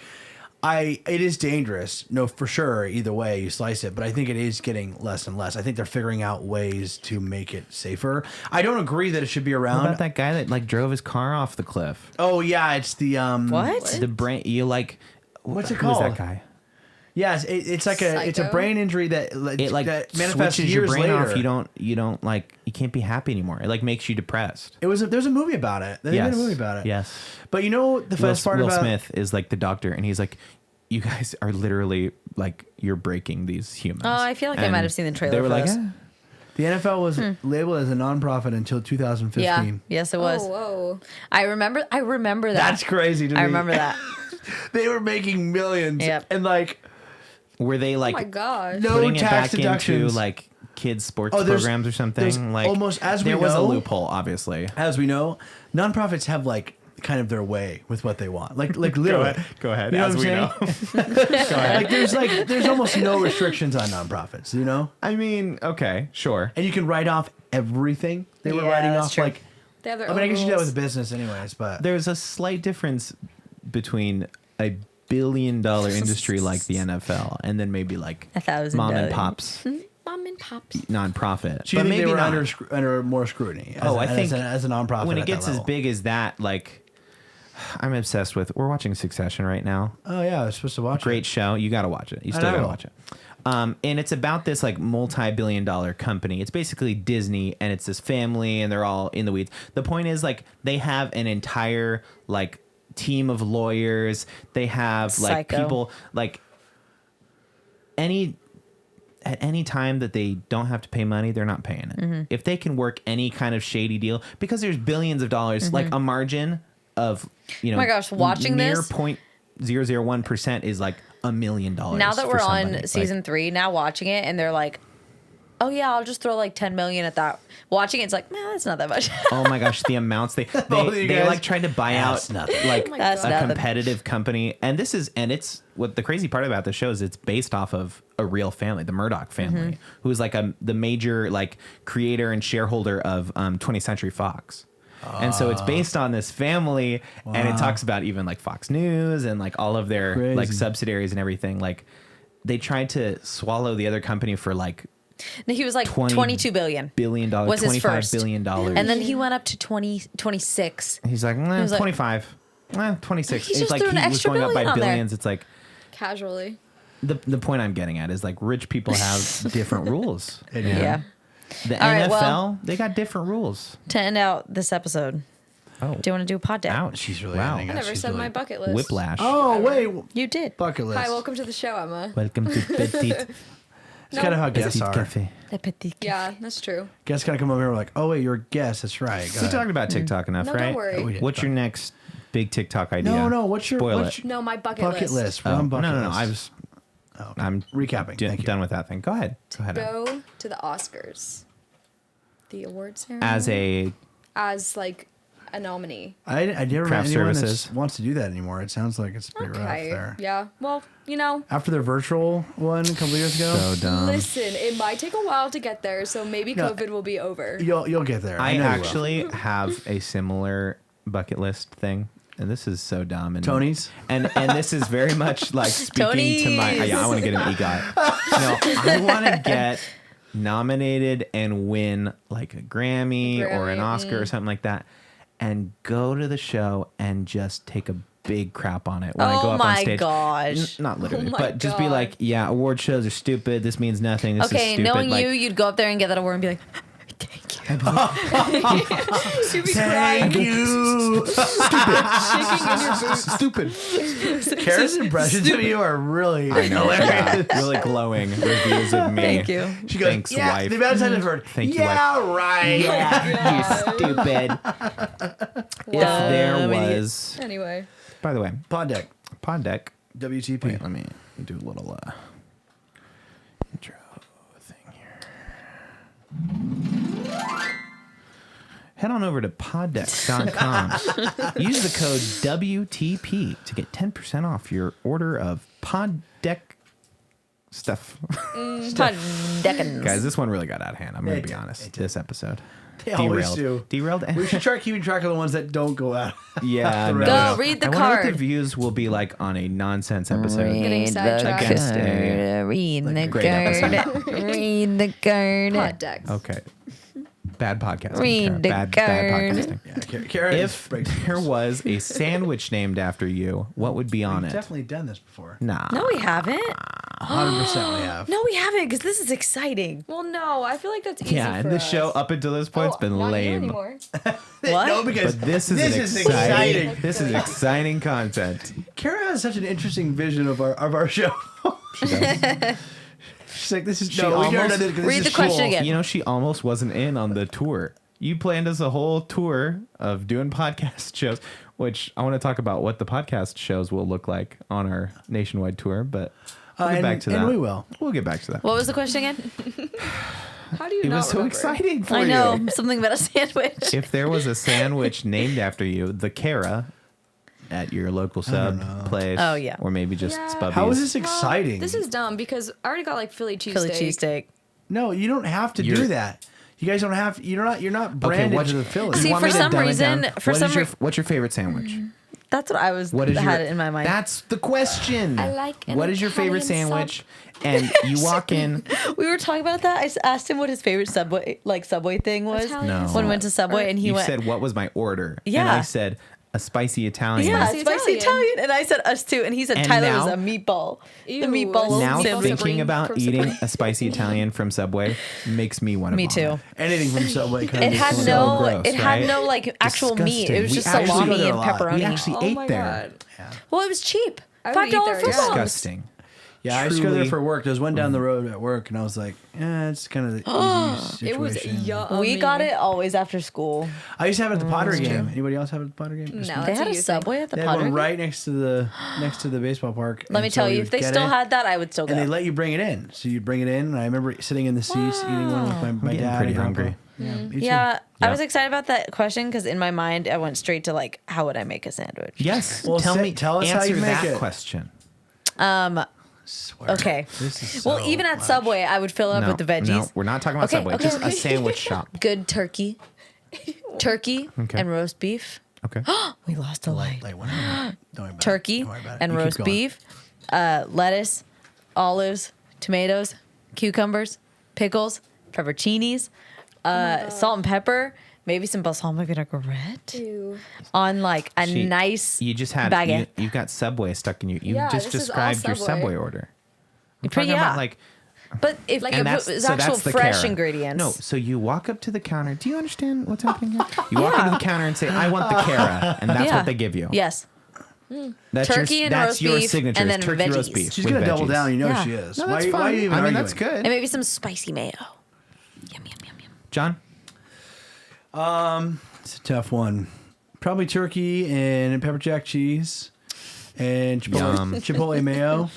it is dangerous. No, for sure. Either way you slice it, but I think it is getting less and less. I think they're figuring out ways to make it safer. I don't agree that it should be What around. about that guy that like drove his car off the cliff? Oh yeah, it's the What? The brain, you like. What's it who was called? that guy? Yes, it's like it's a Psycho? brain injury that It like that manifests switches years your brain later. off. You don't like. You can't be happy anymore. It like makes you depressed. There's a movie about it. They made a movie about it. Yes. But you know the best part Will about Smith is like the doctor, and he's like, "You guys are literally like you're breaking these humans." Oh, I feel like I And might have seen the trailer They were for like, this. the NFL was labeled as a nonprofit until 2015. Yeah. Yes, it was. Oh, whoa. I remember that. That's crazy to me. I remember that. They were making millions. Yep. And like Were they Oh like my god. no putting it tax back deductions. into like kids sports Oh, there's- programs or there's something? Like almost- as we there was a know- loophole, obviously. As we know, nonprofits have like kind of their way with what they want. Like literally. Go ahead. You know as what we I'm know. like there's almost no restrictions on nonprofits, you know? I mean, okay, sure. And you can write off everything. They were Yeah, writing that's off true. like They have their I mean, own I guess you do that rules. with a business anyways, but There's a slight difference between a billion-dollar industry like the NFL and then maybe like $1,000. mom and pops Mom and pops. nonprofit. do you but think maybe they were not. under more scrutiny? Oh, I think as a nonprofit when at it that gets as level? big as that, like I'm obsessed with. We're watching Succession right now. Oh yeah, I was supposed to watch Great it. show. You got to watch it. You I still got to know. watch it. And it's about this like multi-billion-dollar company. It's basically Disney, and it's this family, and they're all in the weeds. The point is like they have an entire like team of lawyers. They have like Psycho. people like at any time that they don't have to pay money, they're not paying it. If they can work any kind of shady deal, because there's billions of dollars, like a margin of, you know, Oh my gosh, watching mere this- 0.001% is like $1 million. Now that for we're somebody. on season 3, now watching it, and they're like, oh yeah, I'll just throw like 10 million at that. Watching it's like, man, that's not that much. Oh my gosh, the amounts they guys- like tried to buy That's out nothing. like Oh my That's God. a nothing. competitive company, and it's what the crazy part about the show is it's based off of a real family, the Murdoch family, who is like the major like creator and shareholder of 20th Century Fox. And so it's based on this family, and it talks about even like Fox News and like all of their like Crazy. subsidiaries and everything. Like they tried to swallow the other company for like No, he was like 20 22 billion. $billion, Was his $25 first. billion. And then he went up to 26. He's like, was like- 25, 26. He It's just like threw an he was extra going up by billion on there. billions. It's like Casually. the point I'm getting at is like rich people have different rules. Yeah. The All right, NFL, well- they got different rules. To end out this episode, Oh, do you want to do a pod deck? ouch. She's really wow. ending I it. never She's said really- my bucket list. Whiplash. Oh wait, You did. bucket list. Hi, welcome to the show, Emma. Welcome to Petit It's kind of how guests Petit are. Cafe. Le petit. Yeah, that's true. Guests kind of come over and we're like, oh wait, you're a guest. That's right. Go We ahead. talked about TikTok enough, No, right? don't worry. Oh, we did. What's your next big TikTok idea? No, what's your Spoil what's it. your No, my bucket, bucket list? We're Oh, on bucket no. list. I was. Oh, okay. I'm recapping. Thank you. done with that thing. Go ahead. Go ahead. Go to the Oscars. The award ceremony. As like a nominee. I never met Craft anyone services. that wants to do that anymore. It sounds like it's pretty rough Okay. there. Yeah. Well, you know, After their virtual one a couple years ago, so dumb. listen, it might take a while to get there, so maybe No. COVID will be over. you'll get there. I know you will. actually have a similar bucket list thing, and this is so dumb. And Tony's? and this is very much like speaking to my. Tony's. Yeah, I want to get an EGOT. No, I want to get nominated and win like a Grammy or an Grammy, Oscar or something like that, and go to the show and just take a big crap on it when I Oh go up my on stage. gosh. Not literally, Oh my but just be God. like, yeah, award shows are stupid. This means nothing. This is Okay, stupid. knowing like, you, you'd go up there and get that award and be like, thank you. She'd be crying, Thank you. shaking in your boots. Stupid. Kara's impressions of you are really hilarious. yeah, really glowing reviews of me. Thank you. She goes, Thanks, yeah, wife. the amount of times I've heard, Thank you, yeah, right. Yeah, you stupid. If there was, Anyway, by the way, Pod deck. pod deck. WTP. Wait, let me do a little intro thing here. Head on over to poddeck.com. Use the code WTP to get 10% off your order of pod deck stuff. Pod deckins. Guys, this one really got out of hand. I'm going It to be did. honest. This episode. They always do. Derailed. We should start keeping track of the ones that don't go out. Yeah. Go, no. read the I wonder what card. the views will be like on a nonsense episode. Getting sidetracked. Against a Read the great card. Read the card. hot decks. Okay. Bad podcasting. Read Kara. the Bad card. podcasting. Yeah, Kara If there was a sandwich named after you, what would be on We've it? definitely done this before. Nah. No, we haven't. 100% we have. No, we haven't, because this is exciting. Well, no, I feel like that's easy Yeah, for and the us. show up until this point's Oh, been not you lame. anymore. What? No, because But this is exciting. This is exciting content. Kara has such an interesting vision of our show. She does. She's like, this is She no, we never almost- done this 'cause Read this the is question cool. again. You know, she almost wasn't in on the tour. You planned us a whole tour of doing podcast shows, which I want to talk about what the podcast shows will look like on our nationwide tour, but we'll get back to that. And we will. We'll get back to that. What was the question again? How do you It not was so remember? exciting for I you. know. Something about a sandwich. If there was a sandwich named after you, the Cara at your local sub place. Oh, yeah. Or maybe just Yeah. Spubbies. How is this Well, exciting? this is dumb because I already got like Philly cheesesteak. Philly cheesesteak. No, you don't have to You're- do that. You guys don't have. You're not branded what's- to the Philly. You See, want for me to some dumb it reason- down? for What some is your, re- what's your favorite sandwich? That's what I was What is had your, it in my mind. That's the question. I like an What is your favorite Italian sandwich? And you walk in. We were talking about that. I asked him what his favorite Subway thing was Italian No. when we went to Subway, and he You went, said what was my order? And Yeah. I said a spicy Italian. "Yeah, Spicy spicy Italian. Italian. and I said us too, and he said And Tyler now- was a meatball. Ew, the meatball Now Meatball sandwich. thinking Supreme about from eating Supreme. a spicy Italian from Subway makes me want to Me too. Anything from Subway. It had So no. gross, it had right? no like actual meat. It was Disgusting. just We actually go salami there and a lot. pepperoni. We actually Oh ait my there. god. Well, it was cheap. I would eat $5 there, foot yeah. longs. Disgusting. Yeah, I used to go there truly- for work. There's one down the road at work, and I was like, it's kind of the easy It was situation. yummy. We got it always after school. I used to have it at the Potter game. Anybody else have it at the Potter game? Just No, me? They that's had a a you Subway at the They had Potter. one game? right next to the baseball park. Let me and so tell we you, would if they get still it, had that, I would still go. and they let you bring it in. So you'd bring it in, and I remember sitting in the seats eating one with my getting dad. pretty and grandpa. hungry. Yeah, me too. Yeah, I Yeah. was excited about that question because in my mind I went straight to like, how would I make a sandwich? Yes. Well, tell us how you you make that it. question. Swear. Okay. This is Well, so even at much. Subway, I would fill it up with the veggies. No, we're not talking about Okay, Subway. okay, Just okay. a sandwich shop. Good turkey, Okay. and roast beef. Okay. We lost a light. Like, whatever. Don't worry about it. Turkey Don't worry about it. and You keep roast going. beef, lettuce, olives, tomatoes, cucumbers, pickles, pepperoncinis, salt and pepper, maybe some balsamic vinaigrette Ew. on like a She- nice You just had baguette. you've got Subway stuck in you. You Yeah, just this is all described your Subway. Subway order. I'm Pretty- talking yeah. about like But if Like like and it that's was so actual that's the fresh Cara. ingredients. No, so you walk up to the counter. Do you understand what's happening here? You walk up to the counter and say, "I want the Cara," and that's Yeah. what they give you. Yes. That's Turkey and that's roast your beef, signature. and is then turkey roast veggies. beef. She's with gonna double veggies. down. You know Yeah. she is. No, why, that's why fine. are you even I mean, arguing? that's good. And maybe some spicy mayo. Yum, yum, yum, yum. John, It's a tough one. Probably turkey and pepper jack cheese and Yum. chipotle mayo.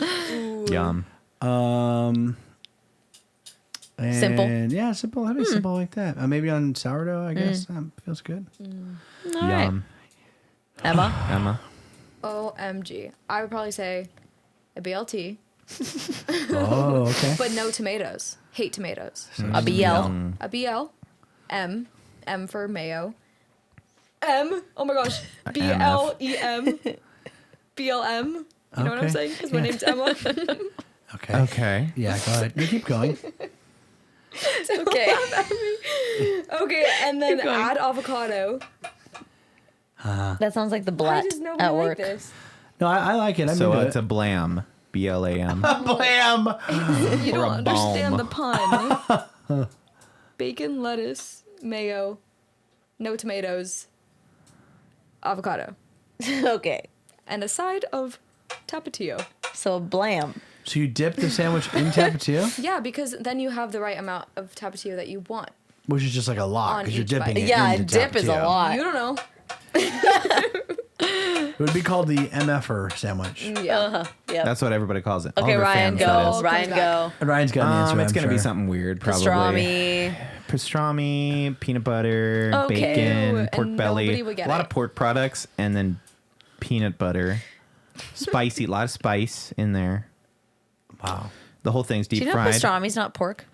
yum. And Simple. Yeah, simple. How do you simple like that? Maybe on sourdough, I guess. Feels good. All right. Yum. Emma. Emma. OMG. I would probably say a BLT, Oh, okay. but no tomatoes. Hate tomatoes. A BL. Yum. A BL. M for mayo. M. Oh my gosh. BLEM. BLM. You know what I'm Okay. saying? Because my name's Emma. Okay. Okay. Yeah, go ahead. You keep going. Okay. Okay, and then add avocado. That sounds like the I blat just know at we work. like this. No, I like it. I'm So into it's it. a blam. BLAM. blam. You Or don't a understand the balm. pun. Bacon, lettuce, mayo, no tomatoes, avocado, Okay. and a side of tapatio. So blam. So you dip the sandwich in tapatio, Yeah, because then you have the right amount of tapatio that you want. which is just like a lot On because you're each dipping bite. it Yeah, a into dip is a tapatio. lot. You don't know. It would be called the MFer sandwich. Yeah. Yep. That's what everybody calls it. Okay, All of our Ryan, fans, that go. is. Ryan, go. And Ryan's got an answer. It's I'm gonna be sure. something weird, probably. Pastrami. Pastrami, peanut butter, Okay. bacon, Ew, pork and belly, nobody would get a lot it. of pork products, and then peanut butter, spicy, a lot of spice in there. Wow. The whole thing's Do deep you know fried. pastrami's not pork?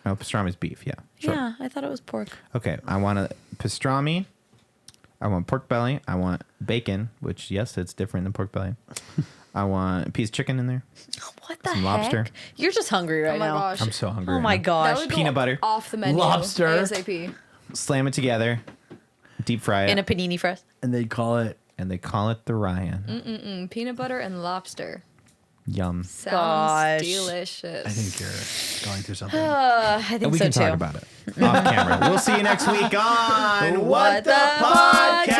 Oh, pastrami's beef. Yeah, sure. Yeah, I thought it was pork. Okay, I want a pastrami. I want pork belly. I want bacon, which yes, it's different than pork belly. I want a piece of chicken in there. What the Some heck? lobster. You're just hungry right Oh my now. gosh. I'm so hungry. Oh right my now. That gosh. would go Peanut butter. off the menu. Lobster. ASAP. Slam it together, deep fry In a it, panini for us. And they'd call it. and they call it the Ryan. Peanut butter and lobster. Yum. Sounds Gosh. delicious. I think you're going through something. I think And we so can too. talk about it off camera. We'll see you next week on What the Podcast?